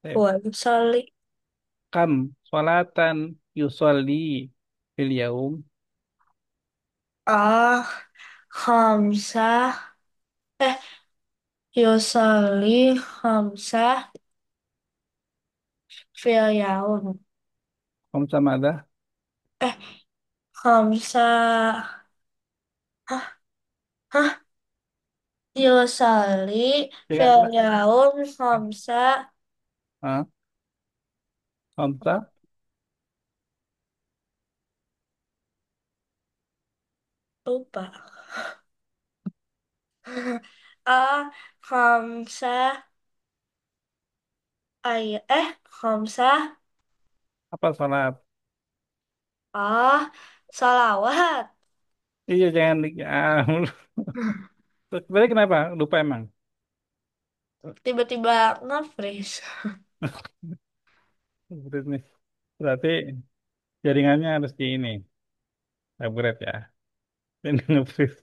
Taib. Wa yusalli. Kam solatan yusolli fil yaum. Ah, khamsah. Eh, yusalli khamsah fil yaum. Kamu sama ada? Eh, khamsah. Hah? Hah? Yusalli Ya fil kan? yaum khamsah. Ah, Kamsa. Lupa. Ah, khamsah. Khamsah. Apa salat? Ah, salawat. Iya jangan Tadi kenapa? Lupa emang. Tiba-tiba nge-freeze. Berarti nih. Berarti jaringannya harus di ini. Upgrade ya. Dan nge-freeze.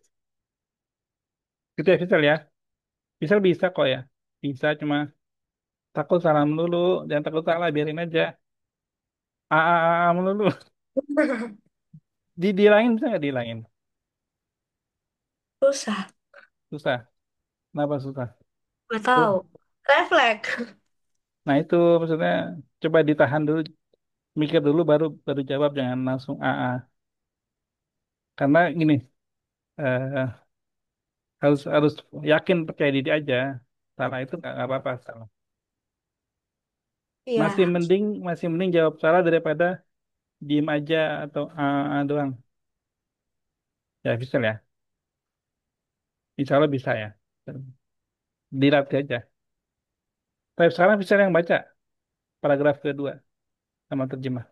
Gitu ya Fisal ya. Fisal bisa kok ya. Bisa cuma takut salam dulu. Jangan takut salah biarin aja. Melulu. Dihilangin bisa nggak dihilangin? Susah. Susah. Kenapa susah? Gak Tuh. tahu. Refleks. Nah itu maksudnya coba ditahan dulu. Mikir dulu baru baru jawab. Jangan langsung Karena gini. Harus harus yakin percaya diri aja. Salah itu nggak apa-apa. Salah. Masih Iya. mending masih mending jawab salah daripada diem aja atau doang. Ya bisa ya. Insya Allah bisa ya. Dilatih aja. Tapi sekarang bisa yang baca paragraf kedua sama terjemah.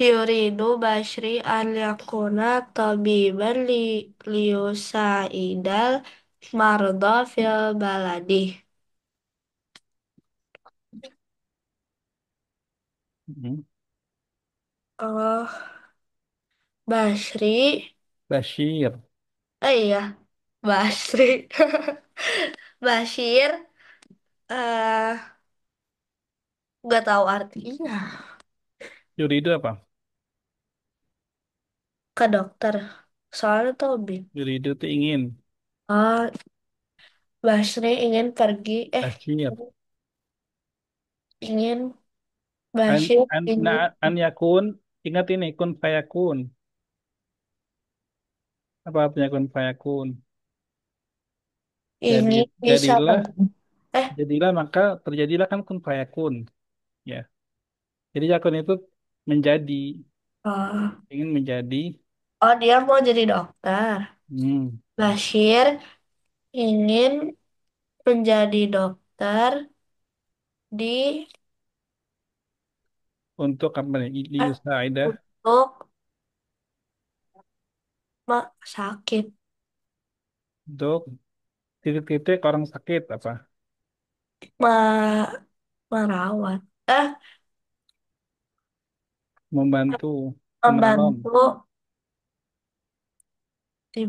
Yuridu Bashri an yakuna tabiban liusaidal marda fil baladi. Hmm. Oh, Bashri. Bashir. Iya, Basri. Bashir. eh Nggak tahu artinya. Yuridu apa? Ke dokter. Soalnya tabib. Yuridu itu ingin. Oh, Basri ingin pergi. Bashir. Ingin An, Bashir ingin an yakun. Ingat ini kun fayakun. Apa artinya kun fayakun? Jadi ingin bisa jadilah pergi. Eh, jadilah maka terjadilah kan kun fayakun. Ya. Jadi yakun itu menjadi, oh, ingin menjadi. oh dia mau jadi dokter. Hmm. Bashir ingin menjadi dokter di Untuk apa nih? eh Liusaidah. untuk sakit Untuk titik-titik orang sakit apa? ma merawat Membantu, menolong. membantu di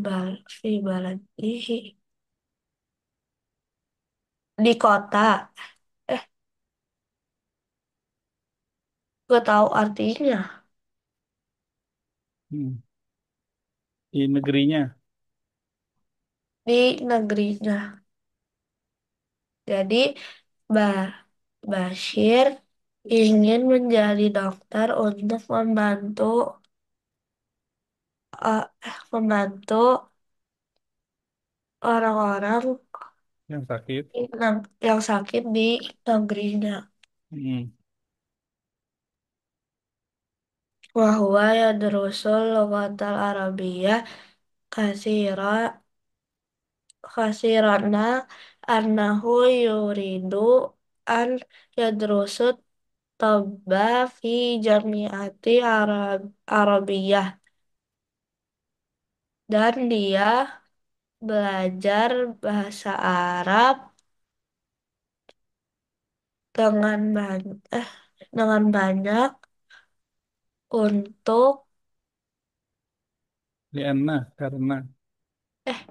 baladihi di kota. eh gue tahu artinya. Hmm. Di negerinya. Di negerinya. Jadi Bah Bashir ingin menjadi dokter untuk membantu orang-orang Yang sakit. yang sakit di negerinya. Hmm. Wahwa yadrusul lughatal arabiyyah kasira kasirana annahu yuridu an yadrusut tabba fi jamiati Arabiyah, dan dia belajar bahasa Arab dengan banyak dengan banyak untuk Lianna, karena. eh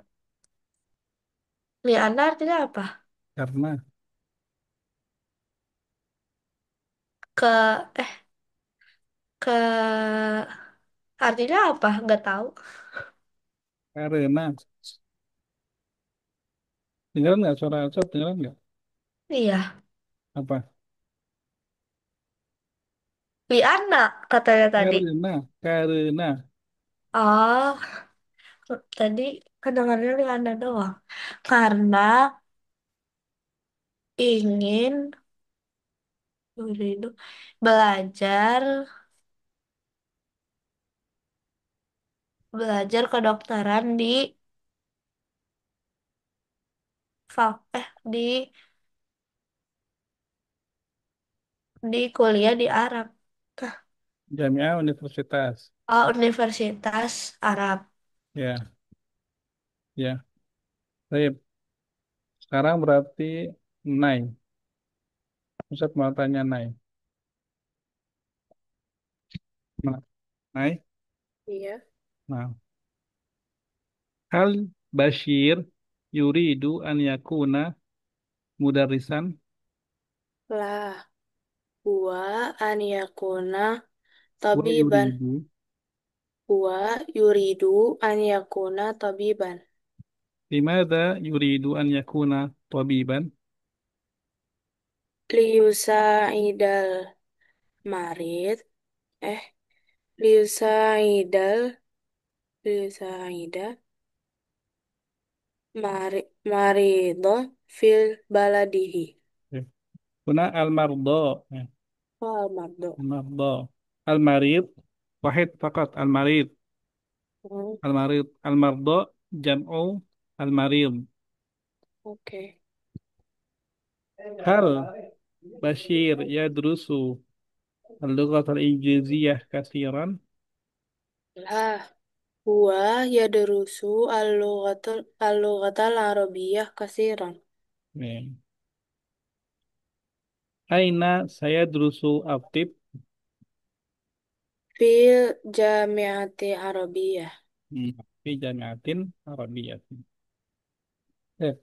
liana artinya apa? Karena. Ke eh ke artinya apa? Nggak tahu. Karena. Dengeran nggak suara Alsat? Dengeran nggak? Iya, Apa? liana katanya tadi. Karena. Oh, tadi kedengarannya liana doang. Karena ingin yuridu belajar belajar kedokteran fak di kuliah di Arab. Nah, Jamiah Universitas. oh, Universitas Arab. Ya, ya. Baik. Sekarang berarti Nai. Ustaz mau tanya Nai. Nah, Nai. Iya. Nah, hal Bashir yuridu an yakuna mudarrisan Lah, huwa an yakuna wa tabiban. yuridu Huwa yuridu an yakuna tabiban. limadha yuridu an yakuna tabiban Liusaidal marid. Eh, liusaidal. Liusaida. Marido fil baladihi. ya. Huna al-marda ya. Oh, mardo. Al-marda al-marid wahid fakat al-marid Hmm, al-marda jam'u al-marid. oke. Hal Bashir yadrusu اللغة الإنجليزية كثيرا. Lah, huwa yadrusu al-lughatal arabiyyah kasiran. Nih. Aina saya drusu aktib. Fil jami'ati arabiyyah. Fi jamiatin Arabiyatin.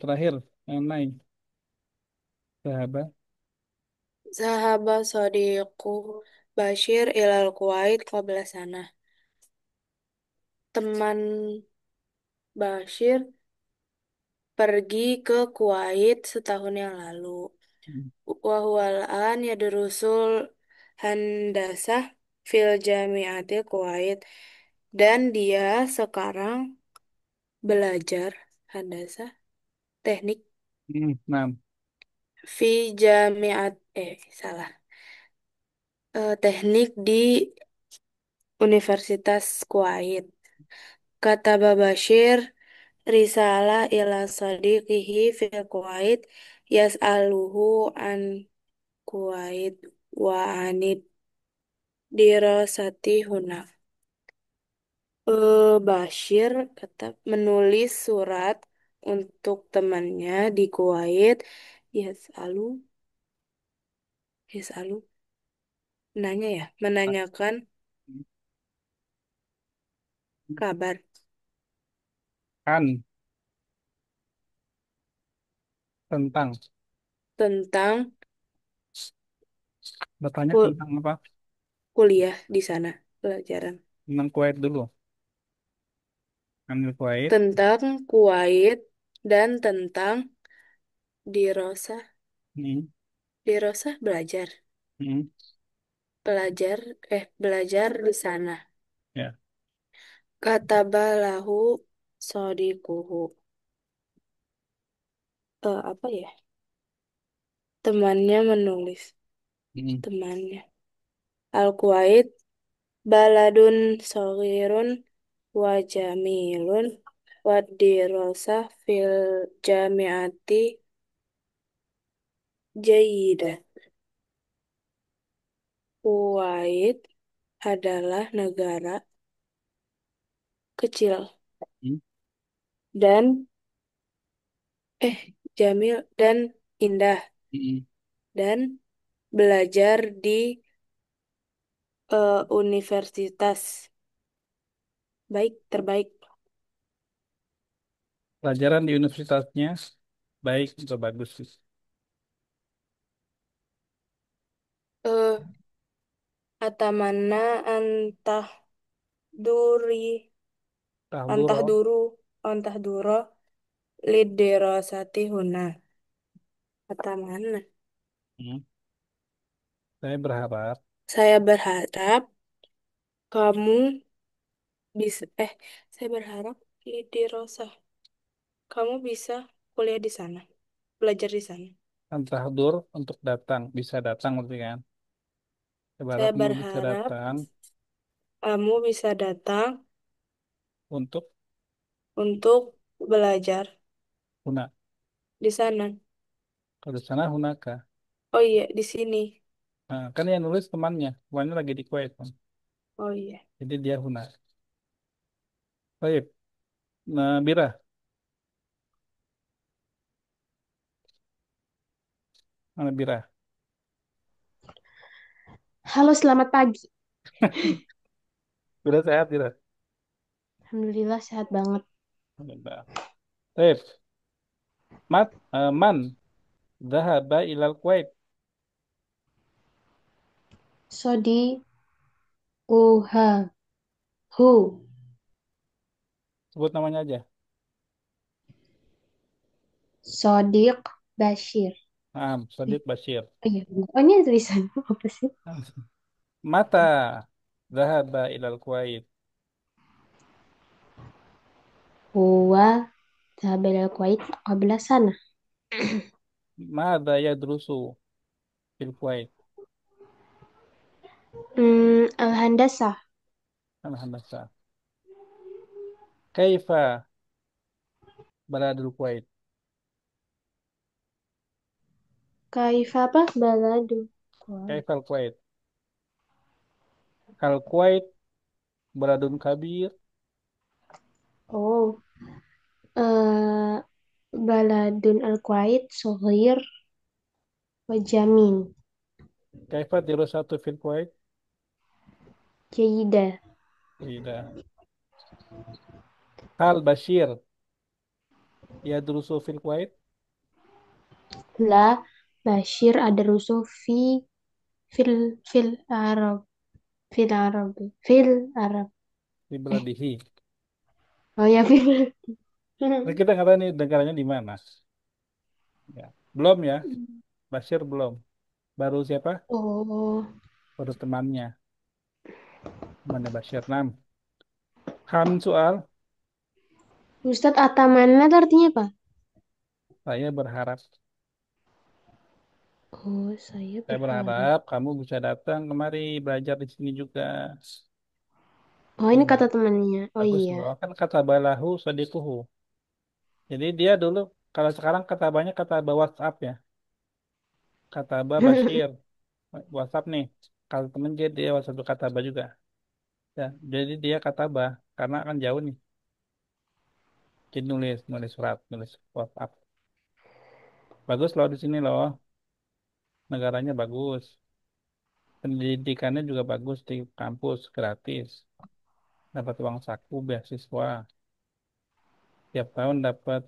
Terakhir, yang lain. Sahabat. Zahaba sadiqu Bashir ilal Kuwait qabla sana. Teman Bashir pergi ke Kuwait setahun yang lalu. Hmm. Wa huwa al-an yadrusul handasah fil jami'ati Kuwait. Dan dia sekarang belajar handasah teknik Nah, fi jami'at salah. Teknik di Universitas Kuwait. Kata Babashir risalah ila sadiqihi fil Kuwait yas'aluhu an Kuwait wa anid dirasati huna. Bashir kata menulis surat untuk temannya di Kuwait. Yas'alu, yas'alu, nanya ya, menanyakan kabar kan tentang. tentang Bertanya kul- tentang apa? kuliah di sana, pelajaran. Tentang Kuwait dulu. Ambil Kuwait. Tentang Kuwait dan tentang dirosah. Hmm. Dirosah belajar. Hmm. Belajar, belajar di sana. Ya. Kata balahu sodikuhu. Apa ya? Temannya menulis. Hmm. Temannya. Al-Kuwait baladun sogirun wa jamilun wa dirosah fil jamiati jayidah. Kuwait adalah negara kecil Hmm. dan jamil dan indah Hmm. dan belajar di universitas baik terbaik. Pelajaran di universitasnya baik atau bagus sih? Eh Atamanna antah duri antah Tahduro. duru antah duro liderasati huna. Atamanna. Hmm. Saya berharap Saya berharap kamu bisa saya berharap liderasah kamu bisa kuliah di sana, belajar di sana. tahdur untuk datang, bisa datang berarti kan? Saya berharap Saya kamu bisa berharap datang kamu bisa datang untuk untuk belajar Huna. di sana. Kalau di sana Hunaka. Oh iya, di sini. Nah, kan yang nulis temannya lagi di Kuwait kan. Oh iya. Jadi dia Huna. Baik, nah, Bira, mana Bira? Halo, selamat pagi. Bira sehat, Bira. Alhamdulillah sehat banget. Alhamdulillah. Baik, man, dhahaba ilal Kuwait. Sodi uha hu Sebut namanya aja. Sodiq Bashir. Eh, Sadiq Bashir. oh iya, oh ini tulisannya apa sih? Mata dhahaba ilal Kuwait. Huwa ذهب Kuwait qabla sana. Mada yadrusu fil Kuwait. Al-Handasah. Alhamdulillah. Kaifa baladul Kuwait. Kaifa apa? Baladu. Kuwait. Kaifal Kuwait. Al-Kuwait, Baladun Kabir, Oh, eh Baladun Al-Kuwait, Sohir, Wajamin, Kaifa dirasatu fil Kuwait. Jaidah. Tidak. Hal Bashir yadrusu fil Kuwait. La Bashir Adarusu fil Arab fil Arab. Di Eh, Beladihi. oh ya fil. Nah, kita nggak tahu nih negaranya di mana. Ya. Belum ya, Bashir belum. Baru siapa? Oh, Baru temannya. Temannya Bashir. 6. Ham soal. Ustadz Atamanat artinya apa? Saya berharap. Oh, saya Saya berharap. berharap kamu bisa datang kemari belajar di sini juga. Oh, ini Ini kata temannya. Oh bagus iya. loh. Kan kata balahu sadiquhu. Jadi dia dulu, kalau sekarang kata banyak kata WhatsApp ya. Kata Bashir. WhatsApp nih. Kalau temen dia WhatsApp kata juga. Ya, jadi dia kata karena kan jauh nih. Jadi nulis surat, nulis WhatsApp. Bagus loh di sini loh. Negaranya bagus. Pendidikannya juga bagus di kampus, gratis. Dapat uang saku, beasiswa. Tiap tahun dapat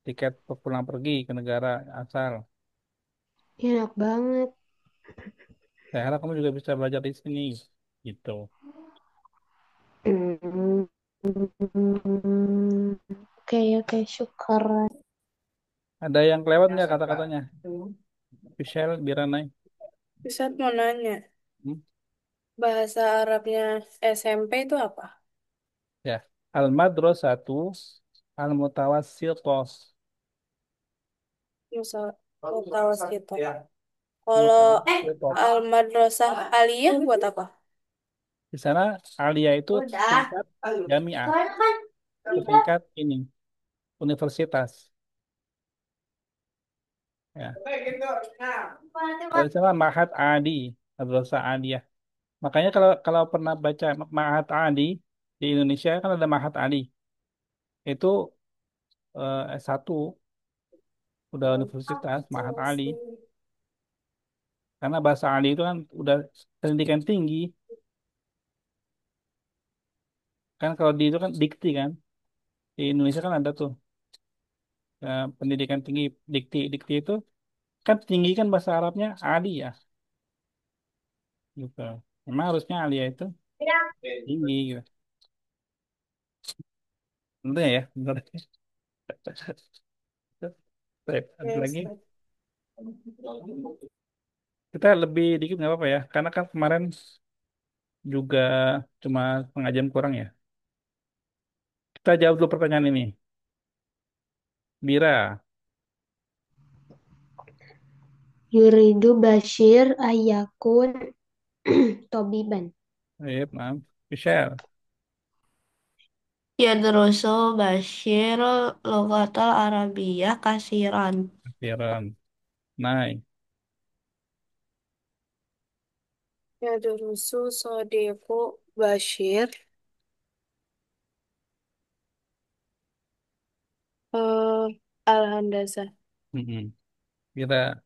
tiket pulang pergi ke negara asal. Enak banget. Saya harap kamu juga bisa belajar di sini. Gitu. Hmm. Oke, oke, syukur. Ada yang kelewat nggak kata-katanya? Michelle, Biranai. Ustaz mau nanya, Hmm? bahasa Arabnya SMP itu apa? Ya. Al-Madrasatu Al-Mutawassitos. Misal Mutawas gitu. Kalau Mutawassitos. Al-Madrasah Aliyah buat apa? Di sana Alia itu tingkat jamiah, tingkat ini universitas. Ya. Kalau di sana Mahat Adi, Madrasah Aliyah. Makanya kalau kalau pernah baca Mahat Adi di Indonesia kan ada Mahat Adi. Itu S1 udah universitas Mahat Ali. Karena bahasa Ali itu kan udah pendidikan tinggi. Kan kalau di itu kan dikti kan. Di Indonesia kan ada tuh pendidikan tinggi dikti. Dikti itu kan tinggi kan bahasa Arabnya Ali ya. Gitu. Memang harusnya Alia itu tinggi gitu. Bener ya? Bener. Baik, ada Yes. lagi. Kita lebih dikit nggak apa-apa ya. Karena kan kemarin juga cuma pengajian kurang ya. Kita jawab dulu pertanyaan ini. Bira, Yuridu Bashir Ayakun Tobiban. maaf. Michelle, Yadrusu Bashir Lughatal Arabiyyah kasiran. Piran, Nai, Ya Durusu Sodiku Bashir. Al-Handasah. mm Bira,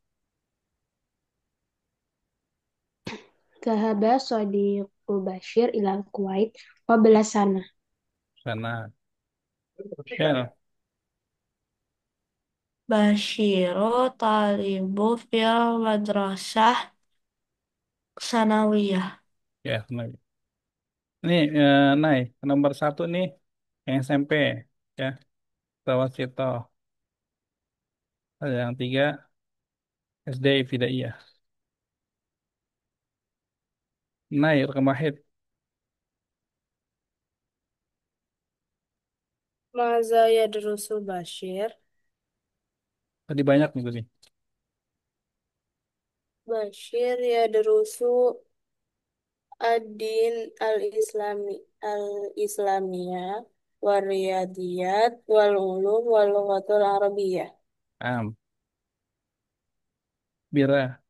Zahaba Sadiqu Bashir ilal Kuwait qabla sana. sana, Michelle, Bashiru talibu fil madrasah sanawiyah. ya, Nai. Ini Nai, nomor satu nih yang SMP, ya, Tawasito. Ada yang tiga SD Ibtidaiyah. Nai, rekam wahid. Maza ya Durusu Bashir. Tadi banyak nih tadi. Bashir ya Durusu Ad-Din Al-Islami Al-Islamiyah Wariyadiyat wal Ulum wal Lughatul Arabiyah. Am, Bira,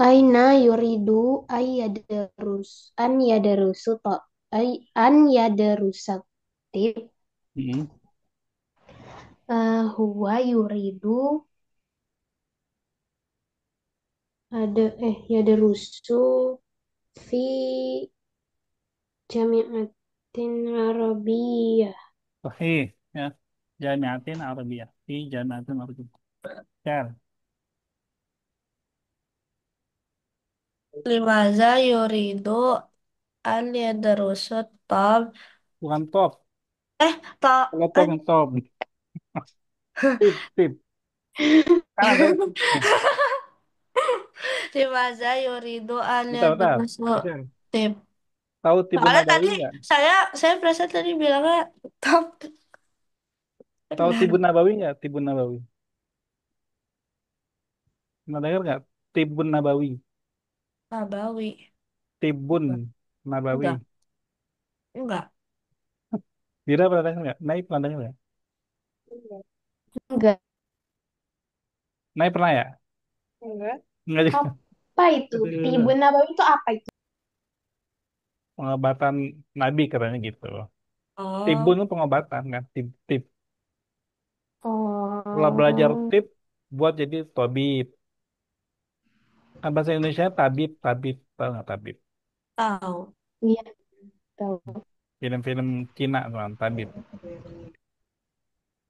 Aina yuridu an yadarusu to an yadarusatib Hmm. huwa yuridu yadarusu fi jami'atin Arabiyyah. Sahih. Ya. Jamiatin Arabiyah. Di Jamiatin Arabiyah. Share. Limaza yuridu an yadrusut tab. Bukan top. Tab. Kalau top yang top. Tip, tip. Kan ada tipnya. Limaza yuridu an Bentar, bentar. yadrusut Share. tib. Tahu Tibun Soalnya tadi Nabawi nggak? saya perasaan tadi bilangnya tab. Tahu Benar. Tibun Nabawi nggak? Tibun Nabawi. Pernah dengar nggak? Tibun Nabawi. Nabawi. Tibun Nabawi. Enggak. Enggak. Dira pernah dengar nggak? Naib pernah dengar nggak? Enggak. Naib pernah ya? Enggak. Nggak juga. Apa itu? Aduh. Tibun Nabawi itu apa itu? Pengobatan Nabi katanya gitu. Tibun Oh, itu pengobatan kan? Tib, tib. Setelah belajar Oh, tib, buat jadi tabib. Kan bahasa Indonesia tabib, tabib. Tahu nggak tabib? tahu. iya tahu. Film-film Cina kan, tabib.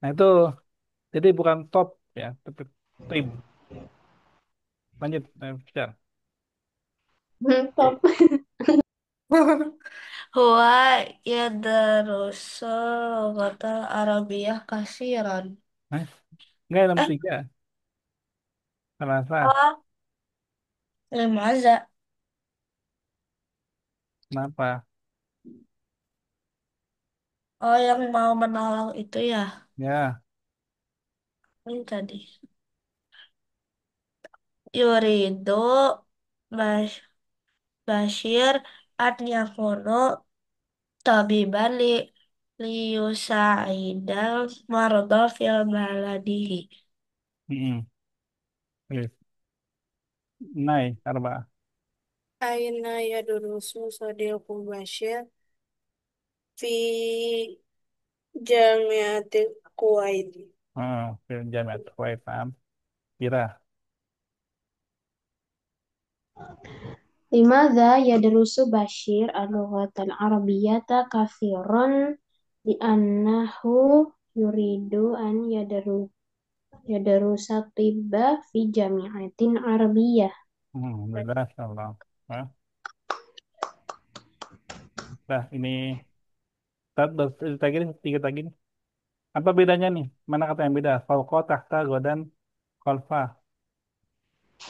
Nah itu, jadi bukan top ya, tapi tib. Lanjut, Syar. Top. Huwa yadrusul kata Arabiyah kasiran. Nah, nggak nomor Eh, 3. Kenapa? oh, limaza. Kenapa? Oh, yang mau menolong itu ya. Ya. Ini tadi. Yuridu Bas Bashir an yakunu tabiban liyusaidal marada fil baladihi. Mm-mm. Oke. Nai, Arba. Aina yadurusu Sadiqul Bashir fi Jamiatil Kuwait. Film Jamiat Kuwait, paham. Kira. Limadza yadrusu Bashir al-lughatal arabiyyata katsiran li'annahu yuridu an yadarusa tibba fi jami'atin arabiyyah. Alhamdulillah, Allah. Hah? Nah, ini tadi tiga tadi nih. Apa bedanya nih? Mana kata yang beda? Fauqa, tahta, godan, kolfa.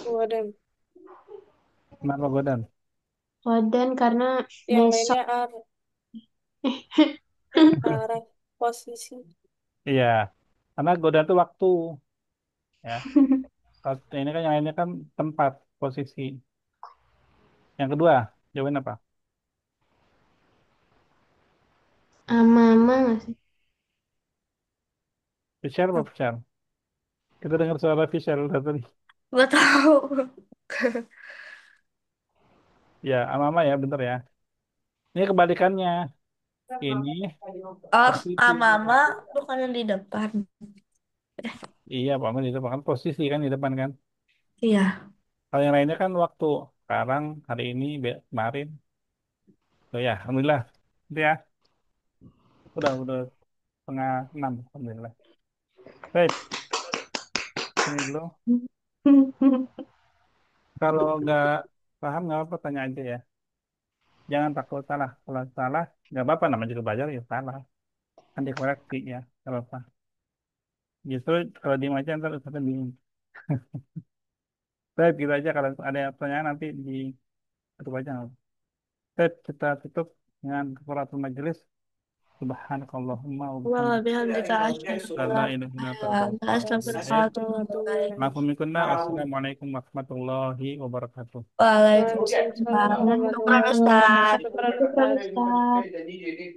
Wadan. Kenapa godan? Dan karena Yang besok lainnya arah posisi. Iya, karena godan itu waktu, ya. Kalau ini kan yang lainnya kan tempat, posisi. Yang kedua, jawaban apa? ama-ama nggak sih? Fisher apa Fisher? Kita dengar suara Fisher tadi. Gak tahu. Ya, ama ya, bentar ya. Ini kebalikannya. Ini Oh, posisi. mama bukan yang di depan. Iya, Pak Ahmad itu kan posisi kan di depan kan. Iya. Kalau yang lainnya kan waktu. Sekarang, hari ini, kemarin. Oh ya, Alhamdulillah. Itu ya, udah setengah 6. Alhamdulillah. Baik, ini dulu. Kalau nggak paham, nggak apa-apa, tanya aja ya. Jangan takut salah. Kalau salah, nggak apa-apa, namanya juga belajar ya salah. Kan dikoreksi ya, nggak apa-apa. Justru kalau diem aja ntar Ustaznya bingung. Baik, gitu aja. Kalau ada pertanyaan nanti tutup aja. Baik, kita tutup dengan kafaratul majelis. Subhanakallahumma wa Wah, bihamdika. bihamdika asyhadu La an ilaha illa anta la ilaha illa anta astaghfiruka wa astaghfiruka wa atubu ilaik. Wassalamualaikum warahmatullahi wabarakatuh. Waalaikumsalam. Waalaikumsalam Syukran warahmatullahi Ustaz. wabarakatuh. Syukran, Syukran Ustaz. Ustaz.